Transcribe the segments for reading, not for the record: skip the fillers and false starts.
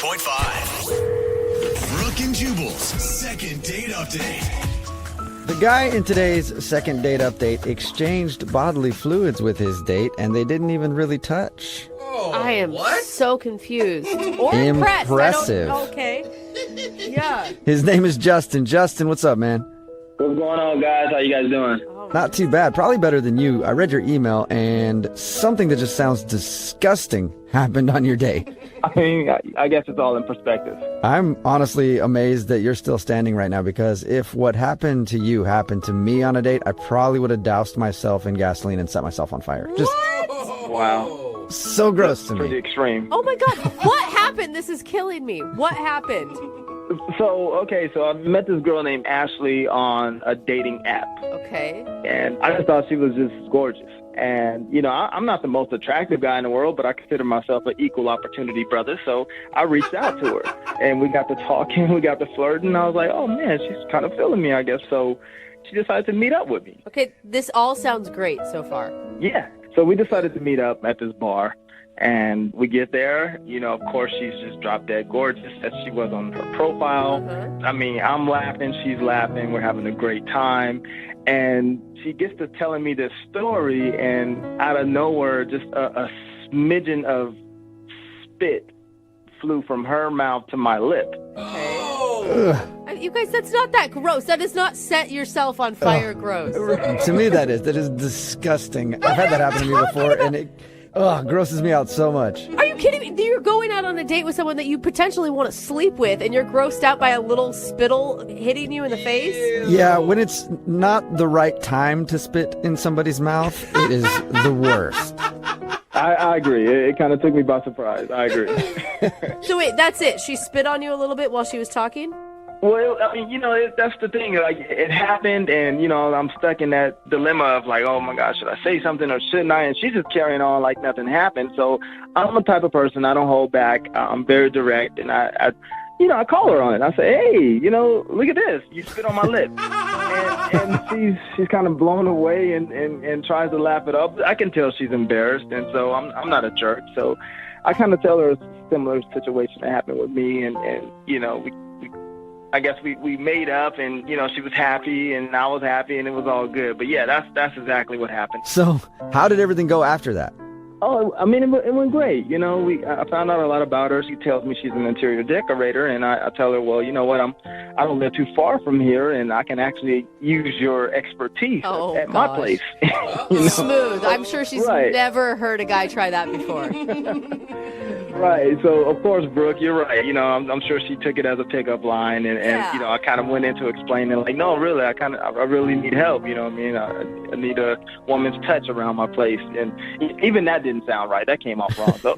106.5. Brooke and Jubal's second date update. The guy in today's second date update exchanged bodily fluids with his date, and they didn't even really touch. I am so confused. Or impressed. Impressive. Okay. Yeah. His name is Justin. Justin, what's up, man? What's going on, guys? How you guys doing? Not too bad. Probably better than you. I read your email, and something that just sounds disgusting happened on your date. I mean, I guess it's all in perspective. I'm honestly amazed that you're still standing right now, because if what happened to you happened to me on a date, I probably would have doused myself in gasoline and set myself on fire. Just Wow. so gross to Pretty me. extreme. Oh my God. What happened? This is killing me. What happened? So I met this girl named Ashley on a dating app. Okay. And I just thought she was just gorgeous. And, I'm not the most attractive guy in the world, but I consider myself an equal opportunity brother. So I reached out to her, and we got to talking, we got to flirting. I was like, oh, man, she's kind of feeling me, I guess. So she decided to meet up with me. Okay, this all sounds great so far. Yeah. So we decided to meet up at this bar. And we get there, of course, she's just drop dead gorgeous as she was on her profile. I mean, I'm laughing, she's laughing, we're having a great time. And she gets to telling me this story, and out of nowhere, just a smidgen of spit flew from her mouth to my lip. You guys, that's not that gross. That does not set yourself on fire gross. To me, that is disgusting. I've had that happen to me before, and it grosses me out so much. Are you kidding me? You're going out on a date with someone that you potentially want to sleep with, and you're grossed out by a little spittle hitting you in the face? Yeah, when it's not the right time to spit in somebody's mouth, it is the worst. I agree. It kind of took me by surprise. I agree. So wait, that's it? She spit on you a little bit while she was talking? Well, I mean, that's the thing. Like, it happened, and, I'm stuck in that dilemma of, like, oh, my gosh, should I say something or shouldn't I? And she's just carrying on like nothing happened. So I'm the type of person, I don't hold back. I'm very direct, and I call her on it. I say, hey, look at this. You spit on my lip. And she's kind of blown away and tries to laugh it up. I can tell she's embarrassed, and so I'm not a jerk. So I kind of tell her a similar situation that happened with me, and I guess we made up, and she was happy and I was happy, and it was all good. But yeah, that's exactly what happened. So how did everything go after that? Oh, I mean, it went great. I found out a lot about her. She tells me she's an interior decorator, and I tell her, well, you know what, I don't live too far from here, and I can actually use your expertise at my place. Smooth. I'm sure she's never heard a guy try that before. Right. So, of course, Brooke, you're right. I'm sure she took it as a pickup line, and I kind of went into explaining, like, no, really, I really need help. You know what I mean? I need a woman's touch around my place, and even that didn't sound right. That came off wrong. So,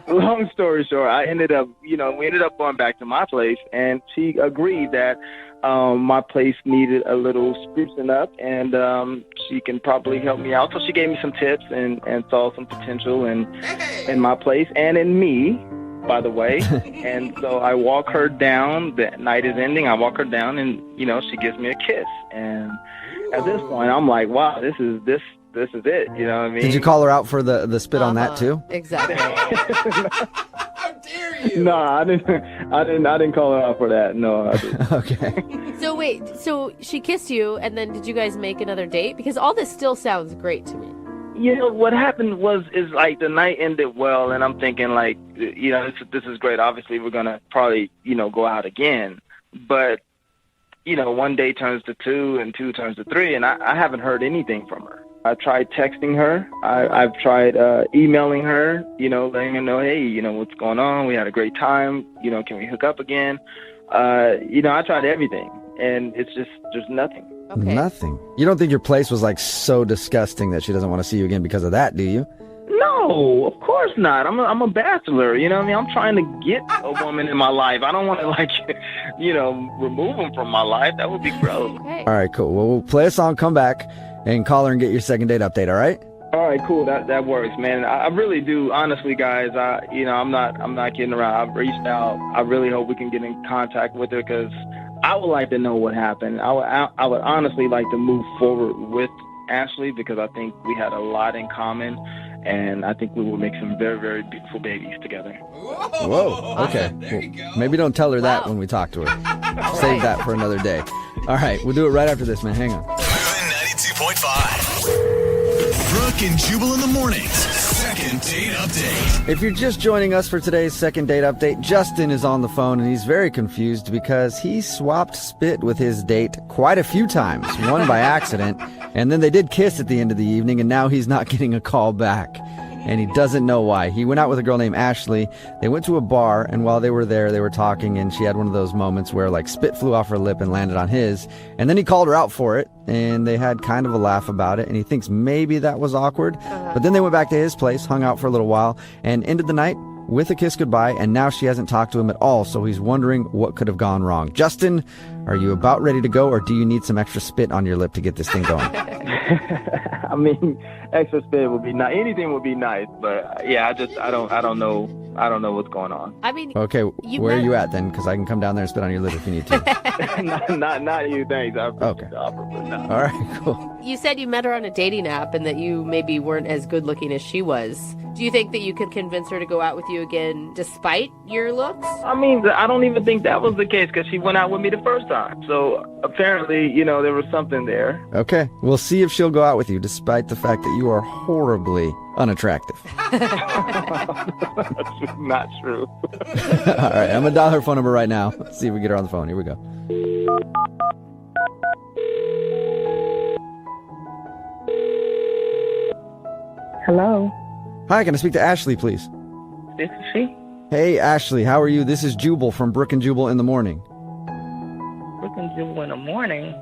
long story short, I ended up, we ended up going back to my place, and she agreed that my place needed a little sprucing up, and she can probably help me out. So she gave me some tips and saw some potential in my place and in me, by the way. And so I walk her down. The night is ending. I walk her down, and she gives me a kiss. And at this point, I'm like, wow, this is it. You know what I mean? Did you call her out for the spit on that too? Exactly. How dare you? No, I didn't call her out for that. No, I didn't. Okay. So wait, so she kissed you, and then did you guys make another date? Because all this still sounds great to me. What happened is like the night ended well, and I'm thinking, like, this is great. Obviously, we're gonna probably go out again, but one day turns to two, and two turns to three, and I haven't heard anything from her. I tried texting her. I've tried emailing her, letting her know, hey, what's going on? We had a great time. Can we hook up again? I tried everything, and it's just, there's nothing. Okay. Nothing. You don't think your place was like so disgusting that she doesn't want to see you again because of that, do you? No, of course not. I'm a bachelor. You know what I mean? I'm trying to get a woman in my life. I don't want to remove them from my life. That would be gross. Okay. All right, cool. Well, we'll play a song, come back, and call her and get your second date update, all right? All right, cool. That works, man. I really do. Honestly, guys, I'm not kidding around. I've reached out. I really hope we can get in contact with her, because I would like to know what happened. I would honestly like to move forward with Ashley, because I think we had a lot in common. and I think we will make some very, very beautiful babies together. Whoa. Okay. There you go. Maybe don't tell her that Wow. when we talk to her. Save that for another day. All right. We'll do it right after this, man. Hang on. Moving 92.5. Brooke and Jubal in the mornings. Second date update. If you're just joining us for today's second date update, Justin is on the phone and he's very confused because he swapped spit with his date quite a few times, one by accident, and then they did kiss at the end of the evening, and now he's not getting a call back. And he doesn't know why. He went out with a girl named Ashley. They went to a bar, and while they were there, they were talking, and she had one of those moments where, like, spit flew off her lip and landed on his. And then he called her out for it, and they had kind of a laugh about it, and he thinks maybe that was awkward. But then they went back to his place, hung out for a little while, and ended the night with a kiss goodbye, and now she hasn't talked to him at all, so he's wondering what could have gone wrong. Justin, are you about ready to go, or do you need some extra spit on your lip to get this thing going? I mean, extra spit would be nice. Anything would be nice, but yeah, I don't know what's going on. I mean, Okay, where are you at then? Because I can come down there and spit on your lip if you need to. not you, thanks. I appreciate Okay. the offer, but no. All right, cool. you said you met her on a dating app and that you maybe weren't as good looking as she was. Do you think that you could convince her to go out with you again despite your looks? I mean, I don't even think that was the case because she went out with me the first time. So apparently, there was something there. Okay, we'll see if she'll go out with you despite the fact that you are horribly unattractive. That's not true. All right, I'm going to dial her phone number right now. Let's see if we get her on the phone. Here we go. Hello, Hi, can I speak to Ashley, please? this is she. Hey, Ashley, how are you? This is Jubal from Brooke and Jubal in the Morning. Brooke and Jubal in the morning.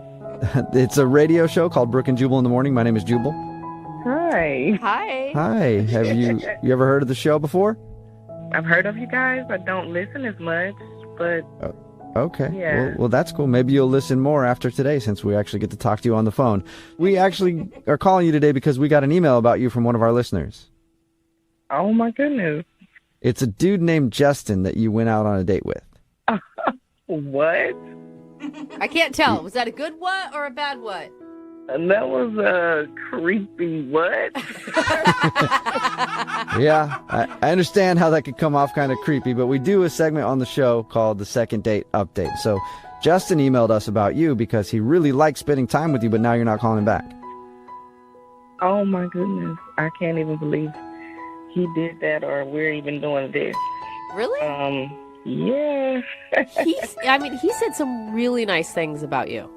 It's a radio show called Brooke and Jubal in the Morning. My name is Jubal. Hi. Hi. Hi, have you ever heard of the show before? I've heard of you guys. I don't listen as much, but Okay. Yeah. Well, that's cool. Maybe you'll listen more after today since we actually get to talk to you on the phone. We actually are calling you today because we got an email about you from one of our listeners. oh my goodness. It's a dude named Justin that you went out on a date with. What? I can't tell. Was that a good what or a bad what? That was a creepy what? Yeah, I understand how that could come off kind of creepy, but we do a segment on the show called the Second Date Update. So Justin emailed us about you because he really likes spending time with you, but now you're not calling him back. Oh my goodness. I can't even believe he did that or we're even doing this. Really? Yeah. He said some really nice things about you.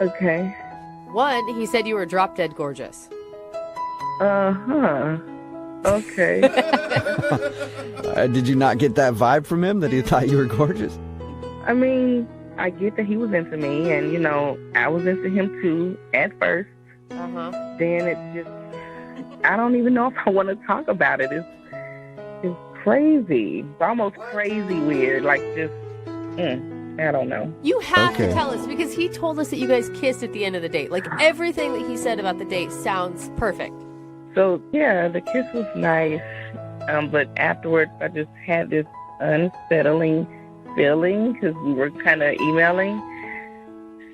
Okay. One, he said you were drop dead gorgeous. Uh-huh. Okay. Did you not get that vibe from him that he thought you were gorgeous? I mean, I get that he was into me and, I was into him too at first. Uh-huh. Then it just, I don't even know if I want to talk about it. It's crazy. It's almost crazy weird. Like just, I don't know. You have Okay. to tell us because he told us that you guys kissed at the end of the date. Like everything that he said about the date sounds perfect. So yeah, the kiss was nice. But afterwards I just had this unsettling feeling because we were kind of emailing.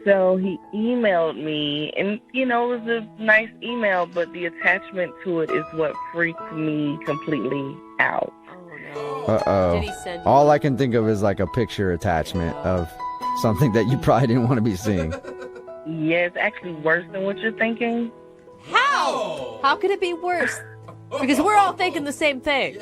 So he emailed me and, it was a nice email, but the attachment to it is what freaked me completely out. Oh no. Uh-oh. Did he send you? All I can think of is like a picture attachment of something that you probably didn't want to be seeing. Yeah, it's actually worse than what you're thinking. How? How could it be worse? Because we're all thinking the same thing.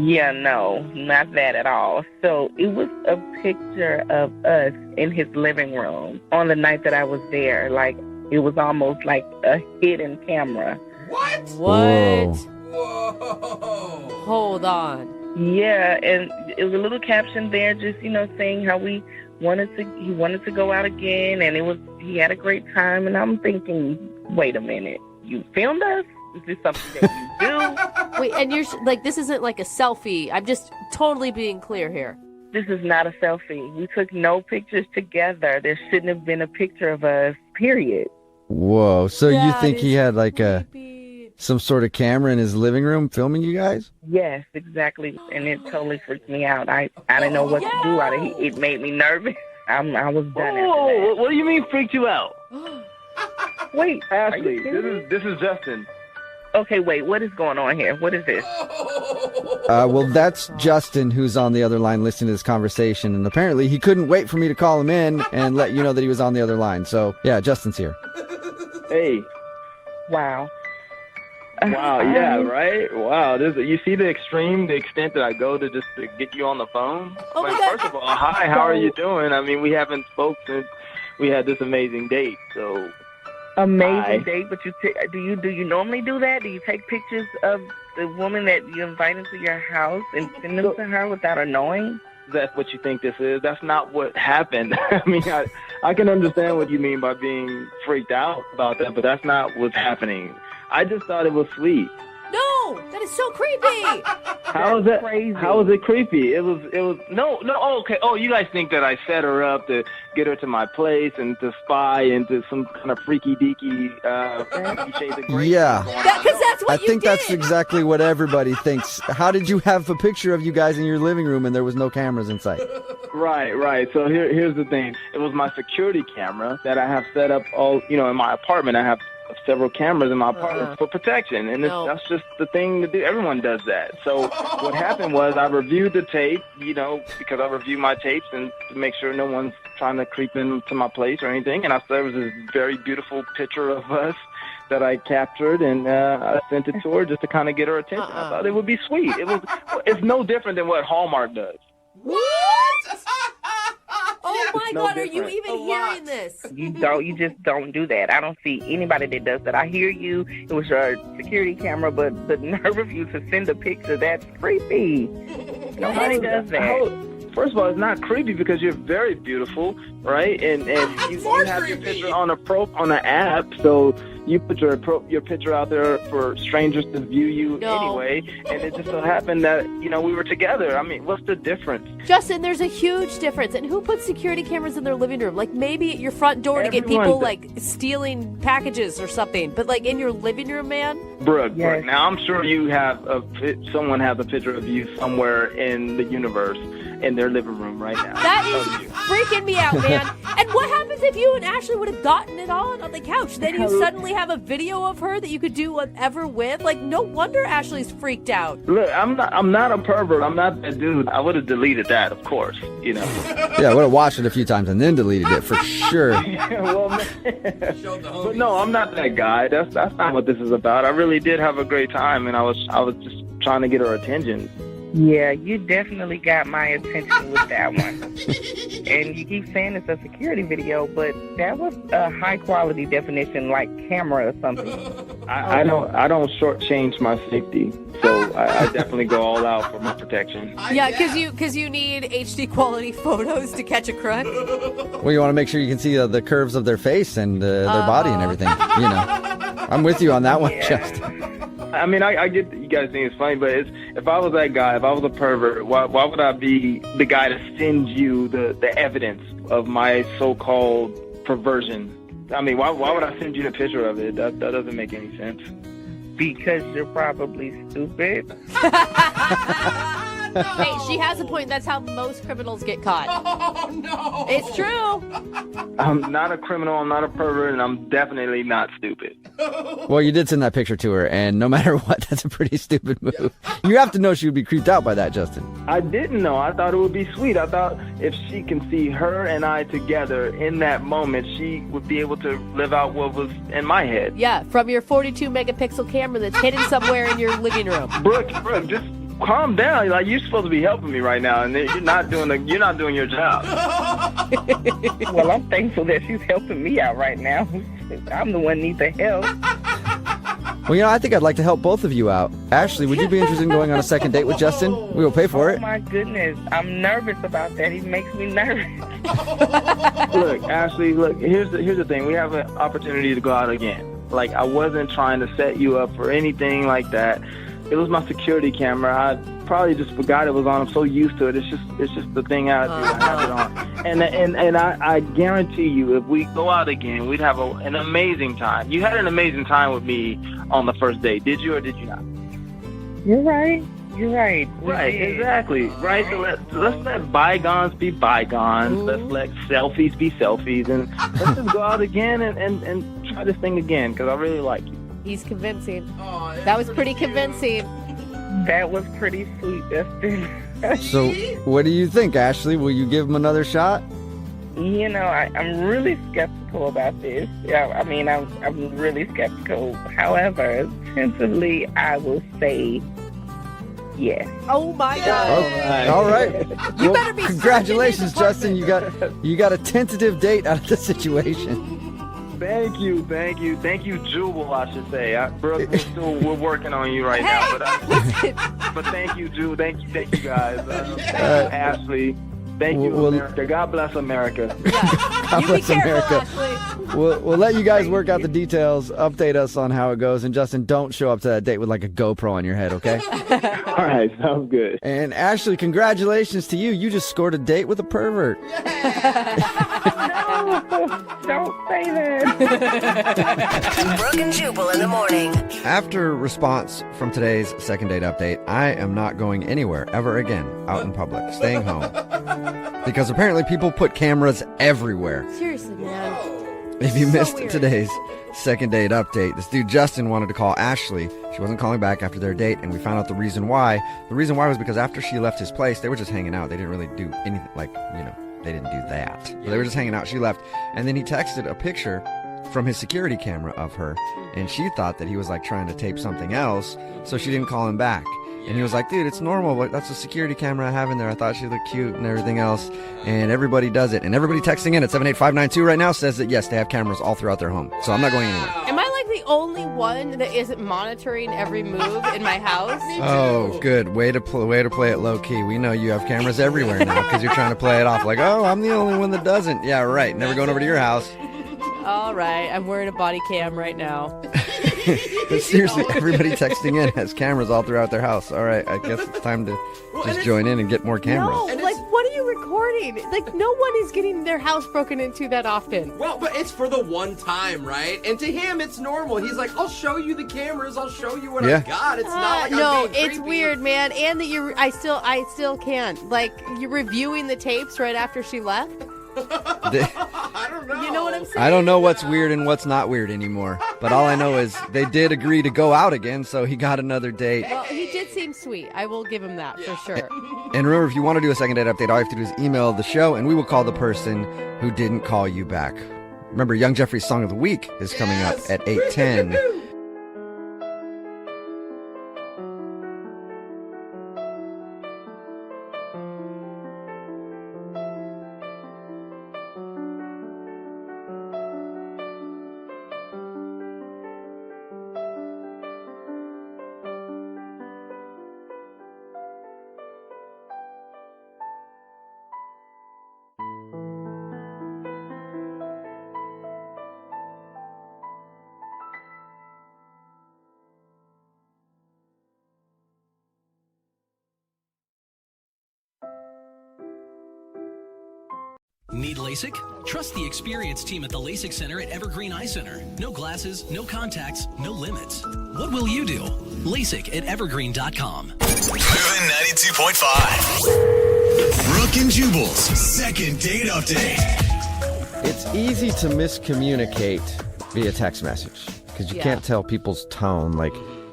Yeah, no, not that at all. So it was a picture of us in his living room on the night that I was there. Like, it was almost like a hidden camera. What? What? Whoa. Hold on. Yeah, and it was a little caption there just, saying how he wanted to go out again, and he had a great time. And I'm thinking, wait a minute, you filmed us? Is this something that you do? Wait, and you're like, this isn't like a selfie. I'm just totally being clear here. This is not a selfie. We took no pictures together. There shouldn't have been a picture of us, period. Whoa, so you That think he is had like creepy. some sort of camera in his living room filming you guys? Yes, exactly. And it totally freaked me out. I didn't know what to do out of it. It made me nervous. I was done after Whoa, what do you mean freaked you out? that. Wait, Ashley, are you serious? this is Justin. Okay, wait. What is going on here? What is this? Well, that's Justin, who's on the other line listening to this conversation, and apparently he couldn't wait for me to call him in and let you know that he was on the other line. So, yeah, Justin's here. Hey. Wow. Wow, yeah, right? Wow, you see the extent that I go to just to get you on the phone? Oh my Like, God. first of all, hi, how are you doing? I mean, we haven't spoke since we had this amazing date, so... Amazing Hi. date, but do you normally do that? Do you take pictures of the woman that you invite into your house and send them to her without her knowing? That's what you think this is? That's not what happened. I mean, I can understand what you mean by being freaked out about that, but that's not what's happening. I just thought it was sweet. No, that is so creepy. How is that crazy? How was it creepy? It was no. Oh, okay. Oh, you guys think that I set her up to get her to my place and to spy into some kind of freaky deaky shades of gray? Yeah. going on? Because that's what I you think did. that's exactly what everybody thinks. How did you have a picture of you guys in your living room and there was no cameras in sight? Right. So here's the thing. It was my security camera that I have set up in my apartment. I have several cameras in my apartment for protection, and that's just the thing to do. Everyone does that. So what happened was I reviewed the tape, because I review my tapes and to make sure no one's trying to creep into my place or anything. And I saw there was this very beautiful picture of us that I captured, and I sent it to her just to kind of get her attention. I thought it would be sweet. It's no different than what Hallmark does. What? Oh my no God, are you different. even hearing this? You just don't do that. I don't see anybody that does that. I hear you. It was your security camera, but the nerve of you to send a picture, that's creepy. Nobody does that. First of all, it's not creepy because you're very beautiful, right? And you have your picture on an app, so you put your picture out there for strangers to view you anyway. And it just so happened that we were together. I mean, what's the difference? Justin, there's a huge difference. And who puts security cameras in their living room? Like maybe at your front door to get Everyone people does. like stealing packages or something. But like in your living room, man. Brooke, Yes. Brooke, now I'm sure you have someone has a picture of you somewhere in the universe in their living room right now. That Of is you. freaking me out, man. And what happens if you and Ashley would have gotten it on the couch? Then you suddenly have a video of her that you could do whatever with. Like, no wonder Ashley's freaked out. Look, I'm not a pervert. I'm not that dude. I would have deleted that, of course. Yeah, I would have watched it a few times and then deleted it for sure. Well, but no, I'm not that guy. That's not what this is about. I really did have a great time, and I was just trying to get her attention. Yeah, you definitely got my attention with that one. And you keep saying it's a security video, but that was a high quality definition, like camera or something. I don't shortchange my safety, so I definitely go all out for my protection. Yeah, because you need HD quality photos to catch a crook. Well, you want to make sure you can see the curves of their face and their body and everything. I'm with you on that one, Justin. I mean, I get that you guys think it's funny, but if I was that guy, if I was a pervert, why would I be the guy to send you the evidence of my so-called perversion? I mean, why would I send you the picture of it? That doesn't make any sense. Because you're probably stupid. Hey, she has a point. That's how most criminals get caught. Oh, no. It's true. I'm not a criminal, I'm not a pervert, and I'm definitely not stupid. Well, you did send that picture to her, and no matter what, that's a pretty stupid move. You have to know she would be creeped out by that, Justin. I didn't know. I thought it would be sweet. I thought if she can see her and I together in that moment, she would be able to live out what was in my head. Yeah, from your 42 megapixel camera that's hidden somewhere in your living room. Brooke, just calm down. Like, you're supposed to be helping me right now, and you're not doing your job. Well, I'm thankful that she's helping me out right now. I'm the one needs the help. Well, I think I'd like to help both of you out. Ashley, would you be interested in going on a second date with Justin? We will pay for Oh it. my goodness, I'm nervous about that. He makes me nervous. Look, Ashley, here's the thing. We have an opportunity to go out again. Like, I wasn't trying to set you up for anything like that. It was my security camera. I probably just forgot it was on. I'm so used to it. It's just the thing I do. I have it on. And I guarantee you, if we go out again, we'd have an amazing time. You had an amazing time with me on the first date. Did you or did you not? You're right. You're right. Right, exactly. Right. So let's let bygones be bygones. Let's let selfies be selfies, and let's just go out again and try this thing again, because I really like you. He's convincing. Oh, That was pretty convincing. That was pretty sweet, Justin. So, what do you think, Ashley? Will you give him another shot? You know, I'm really skeptical about this. Yeah, I mean, I'm really skeptical. However, tentatively, I will say yes. Oh my God. All right. You better be Congratulations, certain in his Justin. You got a tentative date out of the situation. Thank you, Jubal, I should say. Brooke, we're working on you right now, but thank you, Jubal. Thank you guys. Thank you, Ashley. Thank you, America. God bless America. God You be bless careful, America. Ashley. We'll let you guys work out the details, update us on how it goes. And Justin, don't show up to that date with like a GoPro on your head, okay? All right, sounds good. And Ashley, congratulations to you. You just scored a date with a pervert. No, don't say that. Brooke and Jubal in the morning. After response from today's second date update, I am not going anywhere ever again out in public, staying home. Because apparently people put cameras everywhere. Seriously, man. If you So missed weird. today's second date update, this dude Justin wanted to call Ashley. She wasn't calling back after their date, and we found out the reason why. The reason why was because after she left his place, they were just hanging out. They didn't really do anything, they didn't do that. So they were just hanging out. She left, and then he texted a picture from his security camera of her, and she thought that he was like trying to tape something else, so she didn't call him back. And he was like, dude, it's normal, but that's a security camera I have in there. I thought she looked cute and everything else. And everybody does it. And everybody texting in at 78592 right now says that, yes, they have cameras all throughout their home. So I'm not going anywhere. Am I like the only one that isn't monitoring every move in my house? Oh, good. Way to play it low key. We know you have cameras everywhere now because you're trying to play it off like, oh, I'm the only one that doesn't. Yeah, right. Never going over to your house. All right, I'm wearing a body cam right now. But seriously, everybody texting in has cameras all throughout their house. All right, I guess it's time to just join in and get more cameras. No, like, what are you recording? Like, no one is getting their house broken into that often. Well, but it's for the one time, right? And to him, it's normal. He's like, I'll show you the cameras. I'll show you what I got. It's not like no, I'm being it's creepy. weird, man. And that I still can't. Like, you're reviewing the tapes right after she left. I don't know. You know what I'm saying? I don't know what's weird and what's not weird anymore. But all I know is they did agree to go out again, so he got another date. Well, he did seem sweet. I will give him that for sure. And remember, if you want to do a second date update, all you have to do is email the show, and we will call the person who didn't call you back. Remember, Young Jeffrey's Song of the Week is coming up at 8:10. Need LASIK? Trust the experienced team at the LASIK Center at Evergreen Eye Center. No glasses, no contacts, no limits. What will you do? LASIK at evergreen.com. Moving 92.5. Brooke and Jubal's second date update. It's easy to miscommunicate via text message because you can't tell people's tone. Like,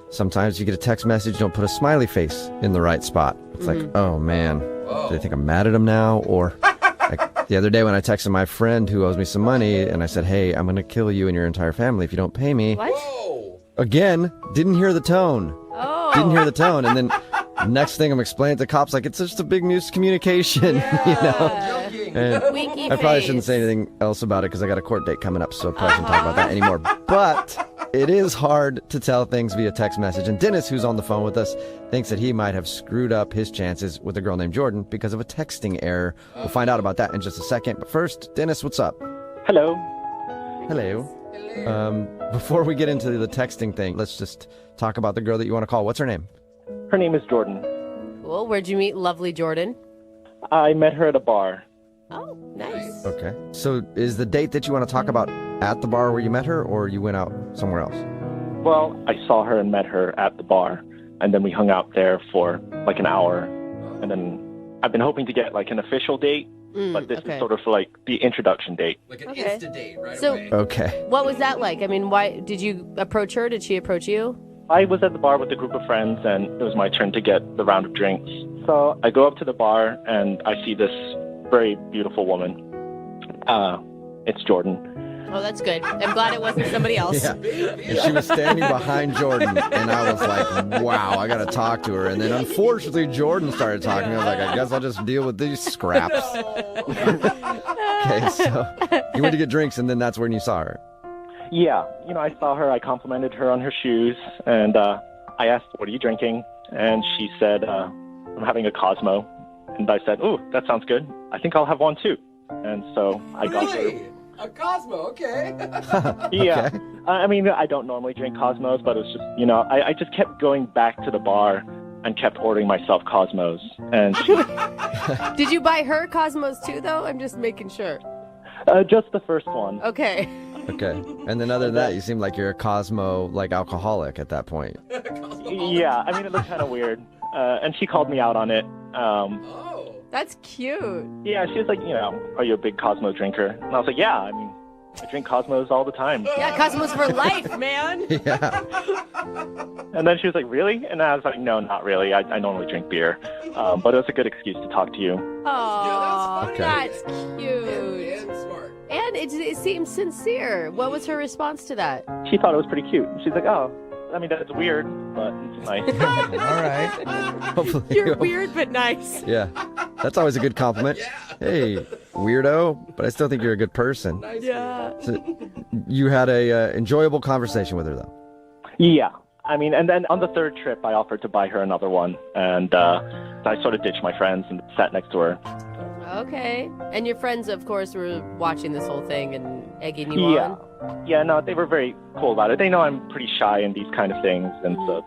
sometimes you get a text message, don't put a smiley face in the right spot. It's like, oh man, do they think I'm mad at them now? Or like the other day when I texted my friend who owes me some money and I said, hey, I'm going to kill you and your entire family if you don't pay me. What? Again, didn't hear the tone. Oh. Didn't hear the tone. And then next thing I'm explaining to the cops, like, it's just a big miscommunication, you know? And Winky I probably face. shouldn't say anything else about it because I got a court date coming up, so I probably shouldn't talk about that anymore. But it is hard to tell things via text message. And Dennis, who's on the phone with us, thinks that he might have screwed up his chances with a girl named Jordan because of a texting error. We'll find out about that in just a second. But first, Dennis, what's up? Hello. Hello. Before we get into the texting thing, let's just talk about the girl that you want to call. What's her name? Her name is Jordan. Cool. Where'd you meet lovely Jordan? I met her at a bar. Oh, nice. Okay. So is the date that you want to talk about at the bar where you met her, or you went out somewhere else? Well, I saw her and met her at the bar, and then we hung out there for like an hour. And then I've been hoping to get like an official date, but this okay. is sort of like the introduction date. Like an Okay. Insta date right So- away. Okay. What was that like? I mean, why did you approach her? Did she approach you? I was at the bar with a group of friends, and it was my turn to get the round of drinks. So I go up to the bar, and I see this very beautiful woman. It's Jordan. Oh, that's good. I'm glad it wasn't somebody else. Yeah. And she was standing behind Jordan, and I was like, wow, I got to talk to her. And then unfortunately, Jordan started talking. I was like, I guess I'll just deal with these scraps. Okay, so you went to get drinks, and then that's when you saw her. Yeah, I saw her. I complimented her on her shoes, and I asked, "What are you drinking?" And she said, "I'm having a Cosmo." And I said, "Oh, that sounds good. I think I'll have one too." And so I got her. Really? A Cosmo, okay. Yeah. Okay. I mean, I don't normally drink Cosmos, but it was just, I just kept going back to the bar and kept ordering myself Cosmos. And she, Did you buy her Cosmos too, though? I'm just making sure. just the first one. Okay. Okay. And then other than that, you seem like you're a Cosmo, like, alcoholic at that point. Yeah, I mean, it looked kind of weird. And she called me out on it. Oh. That's cute. Yeah, she was like, are you a big Cosmo drinker? And I was like, yeah, I mean, I drink Cosmos all the time. Yeah, Cosmos for life, man. Yeah. And then she was like, really? And I was like, no, not really. I normally drink beer. But it was a good excuse to talk to you. Oh, Okay. that's cute. And smart. And it seems sincere. What was her response to that? She thought it was pretty cute. She's like, oh, I mean, that's weird, but it's nice. All right. Hopefully. You're weird but nice. Yeah. That's always a good compliment. Hey, weirdo, but I still think you're a good person. Yeah. So you had a enjoyable conversation with her, though. Yeah. I mean, and then on the third trip, I offered to buy her another one. And I sort of ditched my friends and sat next to her. Okay. And your friends, of course, were watching this whole thing and egging you on? Yeah, no, they were very cool about it. They know I'm pretty shy in these kind of things. And so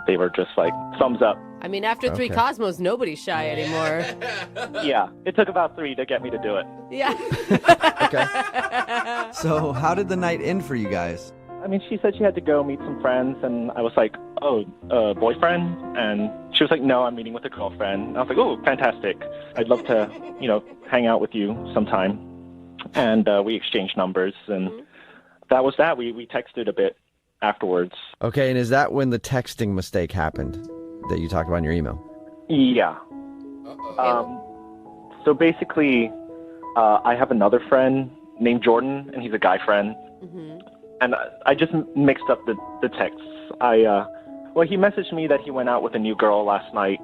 they were just like, thumbs up. I mean, after 3 Okay. Cosmos, nobody's shy anymore. Yeah, it took about 3 to get me to do it. Yeah. Okay. So how did the night end for you guys? I mean, she said she had to go meet some friends, and I was like, oh, boyfriend? And she was like, no, I'm meeting with a girlfriend. And I was like, oh, fantastic. I'd love to, hang out with you sometime. And we exchanged numbers, and that was that. We texted a bit afterwards. Okay, and is that when the texting mistake happened that you talked about in your email? Yeah. So basically, I have another friend named Jordan, and he's a guy friend. Mm-hmm. And I just mixed up the texts. He messaged me that he went out with a new girl last night,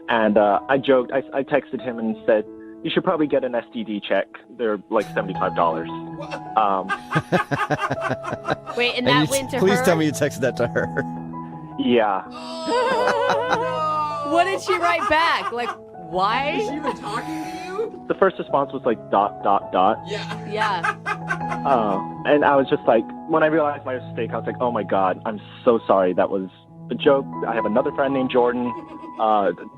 and I joked. I texted him and said, you should probably get an STD check. They're like $75. Wait, and And that you- went to please her? tell me you texted that to her. Yeah. What did she write back? Like, Is why? she even talking to you? The first response was like ... Yeah. Yeah. And I was just like, when I realized my mistake, I was like, oh my God, I'm so sorry. That was a joke. I have another friend named Jordan.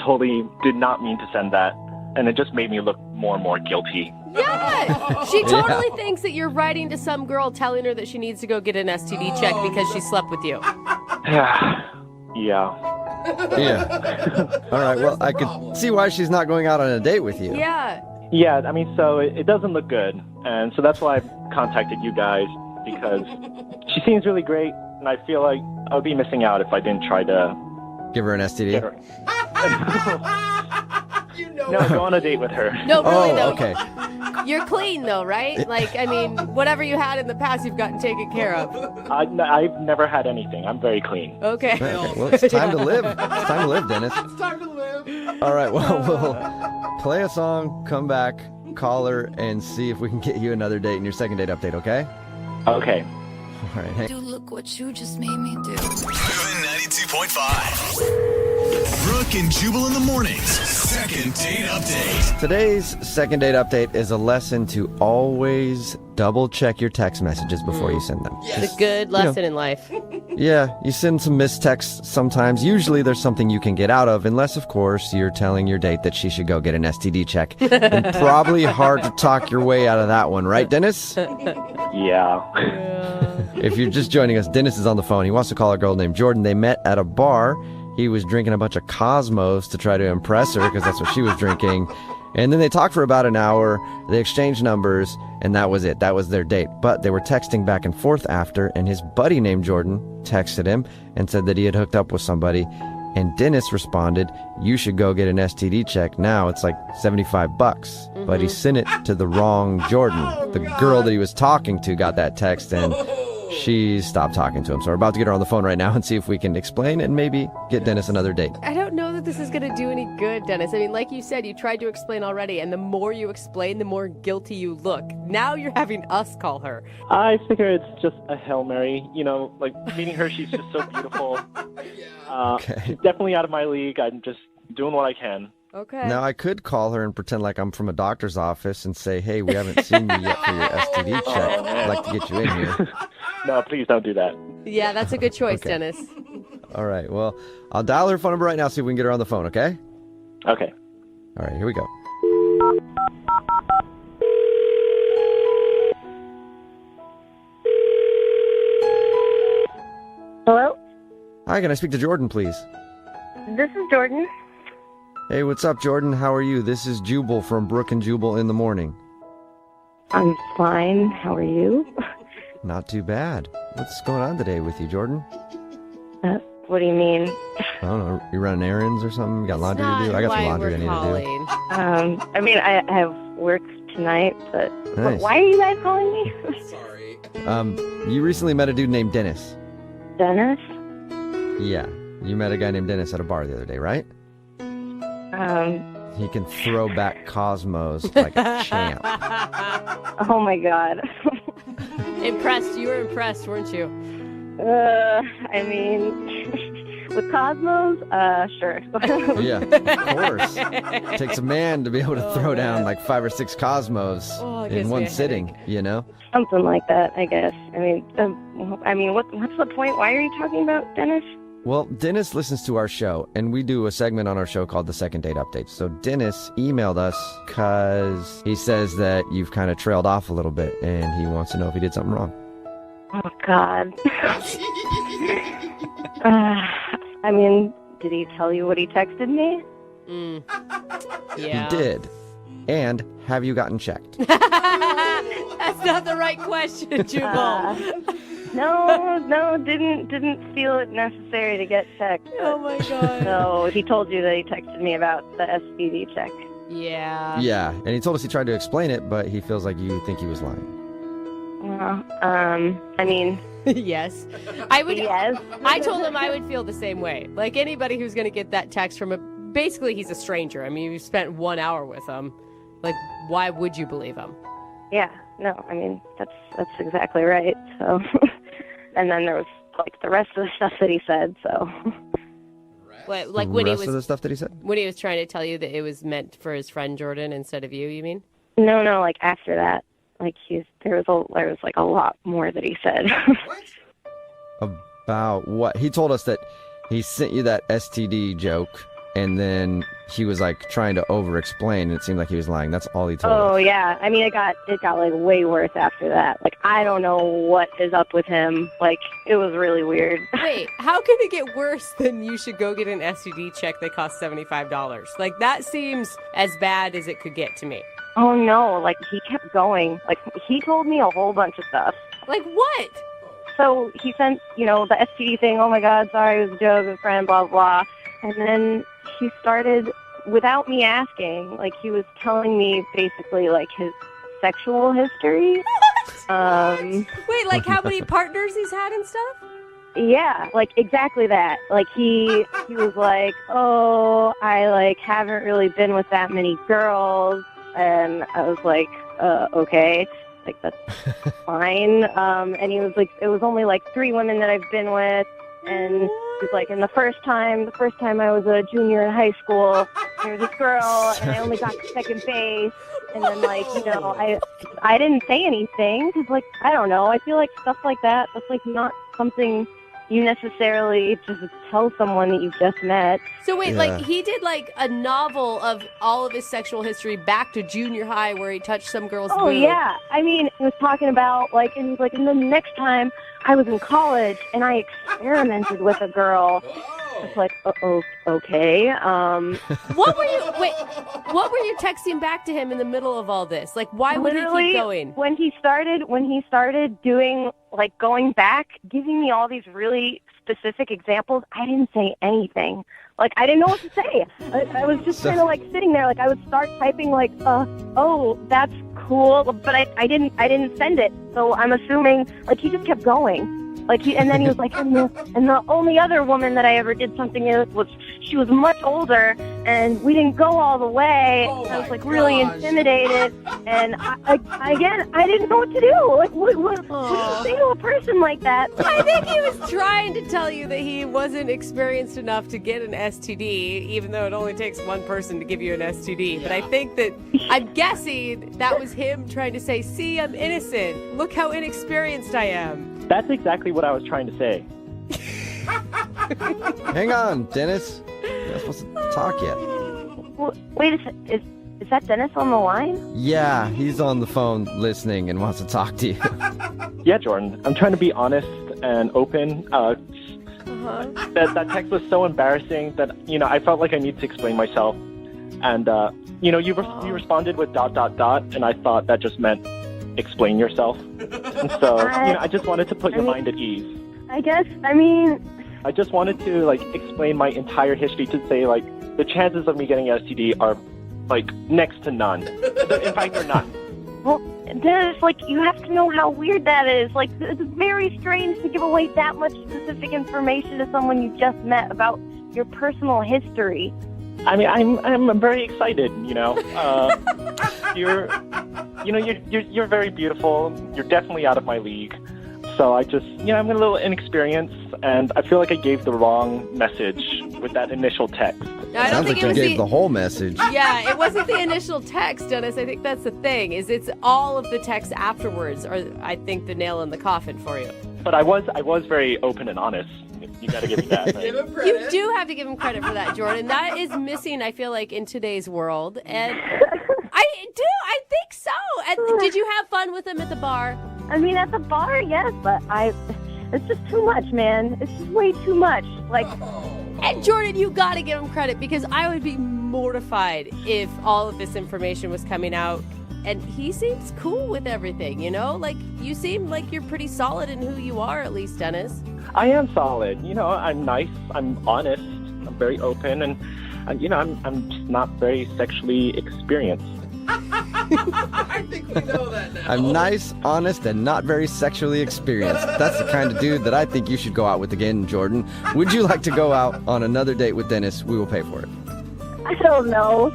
Totally did not mean to send that. And it just made me look more and more guilty. Yeah. She totally thinks that you're writing to some girl telling her that she needs to go get an STD check because she slept with you. Yeah. Yeah. All right, well, I could see why she's not going out on a date with you. Yeah. Yeah, I mean, so it doesn't look good. And so that's why I contacted you guys, because she seems really great, and I feel like I would be missing out if I didn't try to Give her an STD? get her. No, go on a date with her. No, really, Oh, though. okay. You're clean, though, right? Like, I mean, whatever you had in the past, you've gotten taken care of. I've never had anything. I'm very clean. Okay. Okay, well, it's time to live. It's time to live, Dennis. It's time to live. All right, well, we'll play a song, come back, call her, and see if we can get you another date in your second date update, okay? Okay. All right, hey. Do look what you just made me do. Moving 92.5. Brooke and Jubal in the mornings. Second date update. Today's second date update is a lesson to always double check your text messages before you send them. It's a good lesson in life. Yeah, you send some missed texts sometimes. Usually there's something you can get out of, unless, of course, you're telling your date that she should go get an STD check. And probably hard to talk your way out of that one, right, Dennis? Yeah. If you're just joining us, Dennis is on the phone. He wants to call a girl named Jordan. They met at a bar. He was drinking a bunch of Cosmos to try to impress her because that's what she was drinking. And then they talked for about an hour, they exchanged numbers, and that was it. That was their date. But they were texting back and forth after, and his buddy named Jordan texted him and said that he had hooked up with somebody. And Dennis responded, you should go get an STD check now. It's like $75. But he sent it to the wrong Jordan. The girl that he was talking to got that text, and she stopped talking to him. So we're about to get her on the phone right now and see if we can explain and maybe get Dennis another date. I don't know that this is going to do any good, Dennis. I mean, like you said, you tried to explain already, and the more you explain, the more guilty you look. Now you're having us call her. I figure it's just a Hail Mary. You know, like meeting her, she's just so beautiful. She's definitely out of my league. I'm just doing what I can. Okay. Now, I could call her and pretend like I'm from a doctor's office and say, hey, we haven't seen you yet for your STD check. I'd like to get you in here. No, please don't do that. Yeah, that's a good choice, Dennis. All right, well, I'll dial her phone number right now, see if we can get her on the phone, okay? Okay. All right, here we go. Hello? Hi, can I speak to Jordan, please? This is Jordan. Hey, what's up, Jordan? How are you? This is Jubal from Brooke and Jubal in the Morning. I'm fine. How are you? Not too bad. What's going on today with you, Jordan? What do you mean? I don't know. You running errands or something? You got laundry to do? I got some laundry I need to do. I mean, I have work tonight, but Nice. why are you guys calling me? Sorry. You recently met a dude named Dennis. Dennis? Yeah, you met a guy named Dennis at a bar the other day, right? He can throw back Cosmos like a champ. Oh my God. Impressed. You were impressed, weren't you? I mean, with Cosmos, sure. Yeah, of course. Takes a man to be able to throw down like 5 or 6 Cosmos in one sitting, you know? Something like that, I guess. I mean, what's the point? Why are you talking about Dennis? Well, Dennis listens to our show, and we do a segment on our show called the Second Date Update. So Dennis emailed us because he says that you've kind of trailed off a little bit, and he wants to know if he did something wrong. Oh, God. I mean, did he tell you what he texted me? Yeah. He did. And have you gotten checked? That's not the right question, Jubal. No, didn't feel it necessary to get checked. Oh my God. So he told you that he texted me about the STD check. Yeah. Yeah, and he told us he tried to explain it, but he feels like you think he was lying. I mean, Yes. I would. yes. I told him I would feel the same way. Like anybody who's going to get that text from basically he's a stranger. I mean, you spent 1 hour with him. Like, why would you believe him? Yeah, no, I mean, that's exactly right. So, and then there was like the rest of the stuff that he said, so. What, like The when rest he of the was stuff that he said? when he was trying to tell you that it was meant for his friend Jordan instead of you mean? No, like after that, like there was like a lot more that he said. About what? He told us that he sent you that STD joke, and then he was like trying to over-explain, and it seemed like he was lying. That's all he told us. Oh yeah, I mean it got like way worse after that. Like I don't know what is up with him. Like it was really weird. Wait, how can it get worse than you should go get an STD check that costs $75? Like that seems as bad as it could get to me. Oh no, like he kept going. Like he told me a whole bunch of stuff. Like what? So he sent, the STD thing, oh my God, sorry, it was a joke, a friend, blah, blah. And then he started, without me asking, like he was telling me basically like his sexual history. Wait, like how many partners he's had and stuff? Yeah, like exactly that. Like he was like, oh, I like haven't really been with that many girls. And I was like, okay. Like, that's fine. And he was like, it was only like 3 women that I've been with. And he was like, and the first time I was a junior in high school, there was this girl, and I only got to second base. And then, like, I didn't say anything because, like, I don't know. I feel like stuff like that, that's, like, not something you necessarily just tell someone that you just met. So wait, like he did like a novel of all of his sexual history back to junior high where he touched some girl's boob. Oh yeah, I mean, he was talking about and the next time I was in college and I experimented with a girl, It's like, okay. What were you texting back to him in the middle of all this? Like, why would he keep going? When he started doing, like, going back, giving me all these really specific examples, I didn't say anything. Like, I didn't know what to say. I was just kind of, like, sitting there. Like, I would start typing, like, oh, that's cool. But I didn't send it. So I'm assuming, like, he just kept going. Like, and then he was like, and the only other woman that I ever did something with was, she was much older, and we didn't go all the way. I was, like, really intimidated. And I didn't know what to do. Like, what do you say to a person like that? I think he was trying to tell you that he wasn't experienced enough to get an STD, even though it only takes one person to give you an STD. But I think that, I'm guessing that was him trying to say, see, I'm innocent. Look how inexperienced I am. That's exactly what I was trying to say. Hang on, Dennis. You're not supposed to talk yet. Wait a second. Is that Dennis on the line? Yeah, he's on the phone listening and wants to talk to you. Yeah, Jordan. I'm trying to be honest and open. That text was so embarrassing that, I felt like I need to explain myself. And, you responded with ... and I thought that just meant explain yourself. And so, I just wanted to put your mind at ease. I guess, I just wanted to, like, explain my entire history to say, like, the chances of me getting an STD are, like, next to none. In fact, they're none. Well, Dennis, like, you have to know how weird that is. Like, it's very strange to give away that much specific information to someone you just met about your personal history. I mean, I'm very excited, You're very beautiful. You're definitely out of my league. So I just, I'm a little inexperienced, and I feel like I gave the wrong message with that initial text. No, I don't Sounds think like it you was gave the whole message. Yeah, it wasn't the initial text, Dennis. I think that's the thing, is it's all of the texts afterwards are, I think, the nail in the coffin for you. But I was very open and honest. You got to give me that. Right? You do have to give him credit for that, Jordan. That is missing, I feel like, in today's world. And I think so. And did you have fun with him at the bar? At the bar, yes, but it's just too much, man. It's just way too much. Like, and Jordan, you got to give him credit, because I would be mortified if all of this information was coming out. And he seems cool with everything, Like, you seem like you're pretty solid in who you are, at least, Dennis. I am solid. I'm nice. I'm honest. I'm very open. And I'm just not very sexually experienced. I think we know that now. I'm nice, honest, and not very sexually experienced. That's the kind of dude that I think you should go out with again, Jordan. Would you like to go out on another date with Dennis? We will pay for it. I don't know.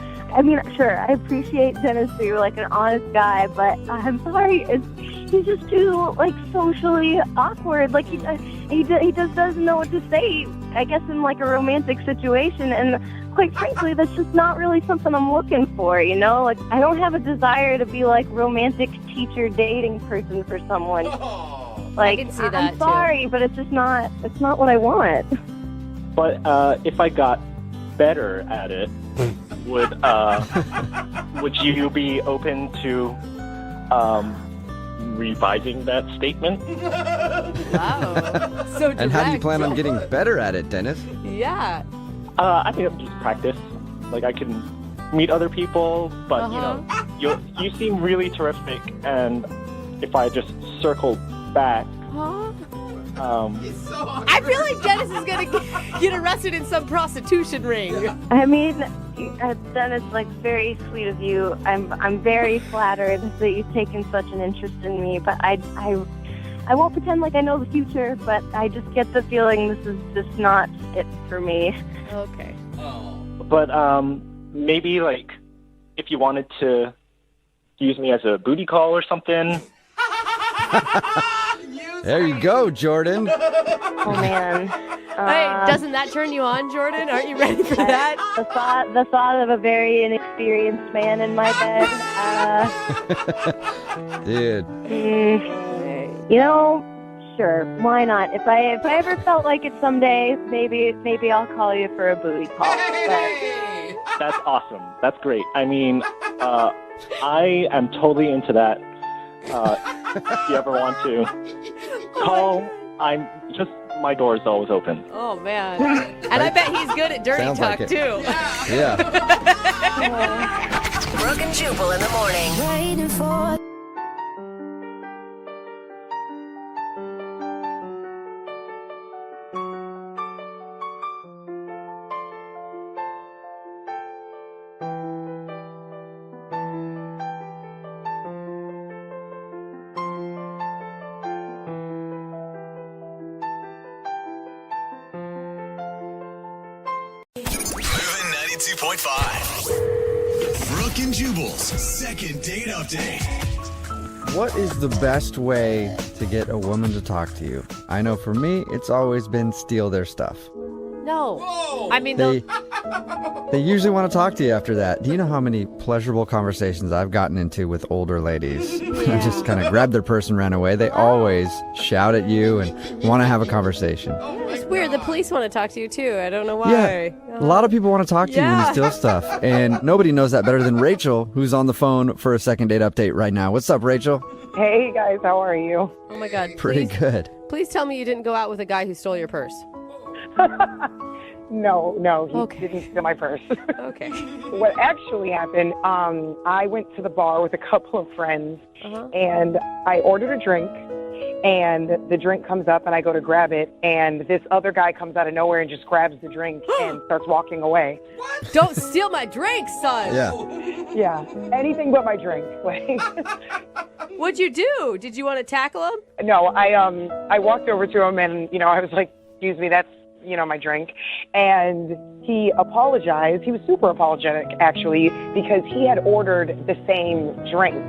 Sure, I appreciate Dennis being, like, an honest guy, but I'm sorry, he's just too, like, socially awkward. Like, he just doesn't know what to say, I guess, in, like, a romantic situation, and quite frankly, that's just not really something I'm looking for, Like, I don't have a desire to be, like, romantic teacher dating person for someone. Like, I can see that, I'm sorry, but it's not what I want. But if I got better at it, would you be open to revising that statement? Wow. So direct. And how do you plan on getting better at it, Dennis? Yeah. Just practice. Like, I can meet other people, but you seem really terrific, and if I just circle back, I feel like Dennis is gonna get arrested in some prostitution ring. Dennis, like, very sweet of you. I'm very flattered that you've taken such an interest in me, but I won't pretend like I know the future, but I just get the feeling this is just not it for me. Okay. But maybe, like, if you wanted to use me as a booty call or something. There you go, Jordan. Oh, man. Hey, doesn't that turn you on, Jordan? Aren't you ready for that? The thought of a very inexperienced man in my bed. Dude. Sure, why not? If I ever felt like it someday, maybe I'll call you for a booty call. Hey! That's awesome. That's great. I am totally into that. If you ever want to call, I'm just my door is always open. Oh, man. And I bet he's good at dirty Sounds talk, like it. too. Yeah. Brooke and Jubal in the morning. Waiting for Moving 92.5. Brooke and Jubal's second date update. What is the best way to get a woman to talk to you? I know for me, it's always been steal their stuff. No. I mean, They usually want to talk to you after that. Do you know how many pleasurable conversations I've gotten into with older ladies? Yeah. Just kind of grabbed their purse and ran away. They always shout at you and want to have a conversation. it's weird. The police want to talk to you, too. I don't know why. Yeah, a lot of people want to talk to you when you steal stuff. And nobody knows that better than Rachel, who's on the phone for a second date update right now. What's up, Rachel? Hey guys, how are you? Oh, my God. Pretty please, good. Please tell me you didn't go out with a guy who stole your purse. No, he Okay. didn't steal my purse. Okay. What actually happened, I went to the bar with a couple of friends, and I ordered a drink, and the drink comes up, and I go to grab it, and this other guy comes out of nowhere and just grabs the drink and starts walking away. Don't steal my drink, son. Yeah. Yeah, anything but my drink. Like, What'd you do? Did you want to tackle him? no, I walked over to him, and I was like, "Excuse me, that's my drink," and he apologized. He was super apologetic, actually, because he had ordered the same drink.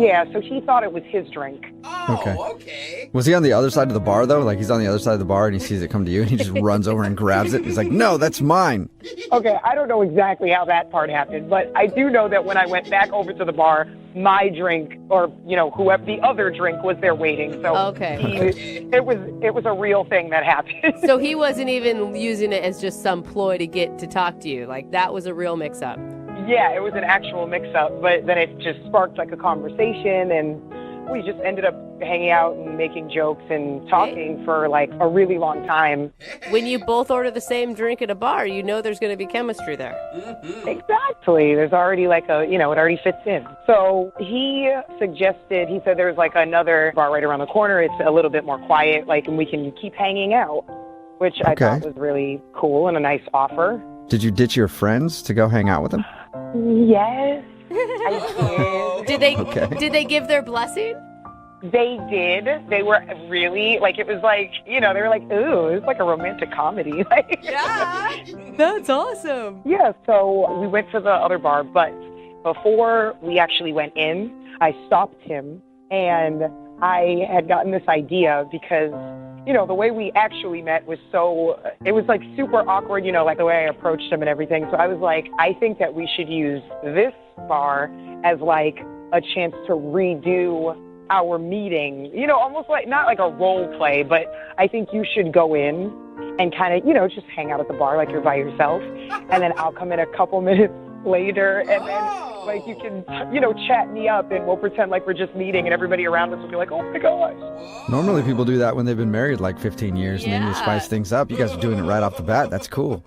Yeah, so he thought it was his drink. Okay. Was he on the other side of the bar, though? Like, he's on the other side of the bar and he sees it come to you and he just runs over and grabs it. He's like, no, that's mine. Okay, I don't know exactly how that part happened, but I do know that when I went back over to the bar, my drink, or whoever the other drink, was there waiting. So it was a real thing that happened. So he wasn't even using it as just some ploy to get to talk to you. Like, that was a real mix-up. Yeah, it was an actual mix-up, but then it just sparked like a conversation, and we just ended up hanging out and making jokes and talking for like a really long time. When you both order the same drink at a bar, you know there's going to be chemistry there. Exactly. There's already like it already fits in. So he said there's like another bar right around the corner. It's a little bit more quiet, like, and we can keep hanging out, which I thought was really cool and a nice offer. Did you ditch your friends to go hang out with him? Yes, I did. Did they give their blessing? They did. They were really, like, it was like, they were like, ooh, it was like a romantic comedy. Yeah, that's awesome. Yeah, so we went to the other bar, but before we actually went in, I stopped him, and I had gotten this idea because, the way we actually met was it was like super awkward, like the way I approached him and everything. So I was like, I think that we should use this bar as like a chance to redo our meeting, almost like, not like a role play, but I think you should go in and kind of, just hang out at the bar like you're by yourself. And then I'll come in a couple minutes later, and then like you can, chat me up, and we'll pretend like we're just meeting, and everybody around us will be like, oh my gosh. Normally people do that when they've been married like 15 years and then you spice things up. You guys are doing it right off the bat. That's cool.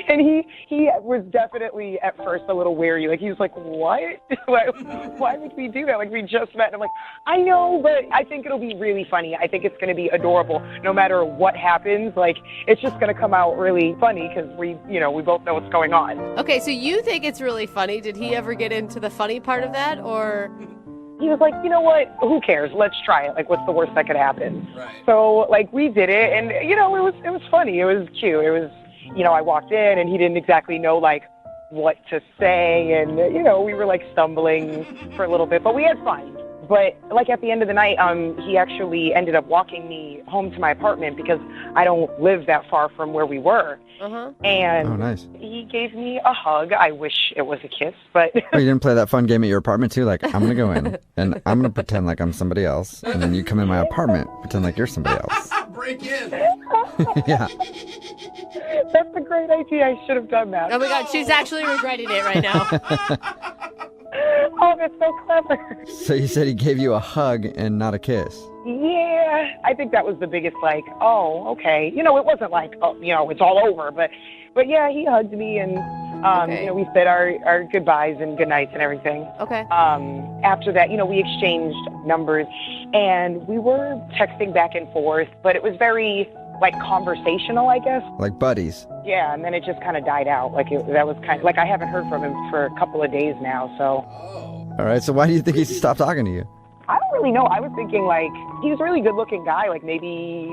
And he was definitely at first a little wary. Like, he was like, what? Why would we do that? Like, we just met. And I'm like, I know, but I think it'll be really funny. I think it's going to be adorable. No matter what happens, like, it's just going to come out really funny because we both know what's going on. Okay, so you think it's really funny. Did he ever get into the funny part of that, or? He was like, you know what? Who cares? Let's try it. Like, what's the worst that could happen? Right. So, like, we did it, and, it was funny. It was cute. It was, I walked in, and he didn't exactly know, like, what to say, and, we were, like, stumbling for a little bit, but we had fun. But, like, at the end of the night, he actually ended up walking me home to my apartment because I don't live that far from where we were. And nice. He gave me a hug. I wish it was a kiss, but... Oh, you didn't play that fun game at your apartment, too? Like, I'm going to go in, and I'm going to pretend like I'm somebody else, and then you come in my apartment, pretend like you're somebody else. Break in. Yeah. That's a great idea. I should have done that. Oh, my God, she's actually regretting it right now. Oh, that's so clever. So you said he gave you a hug and not a kiss. Yeah, I think that was the biggest, like, oh, okay. You know, it wasn't like, oh, you know, it's all over. But yeah, he hugged me and, you know, we said our goodbyes and goodnights and everything. Okay. After that, you know, we exchanged numbers and we were texting back and forth, but it was very, like, conversational, I guess. Like buddies. Yeah, and then it just kind of died out. Like, that was kind of, like, I haven't heard from him for a couple of days now, so. All right, so why do you think he stopped talking to you? I don't really know. I was thinking, like, he was a really good-looking guy. Like, maybe,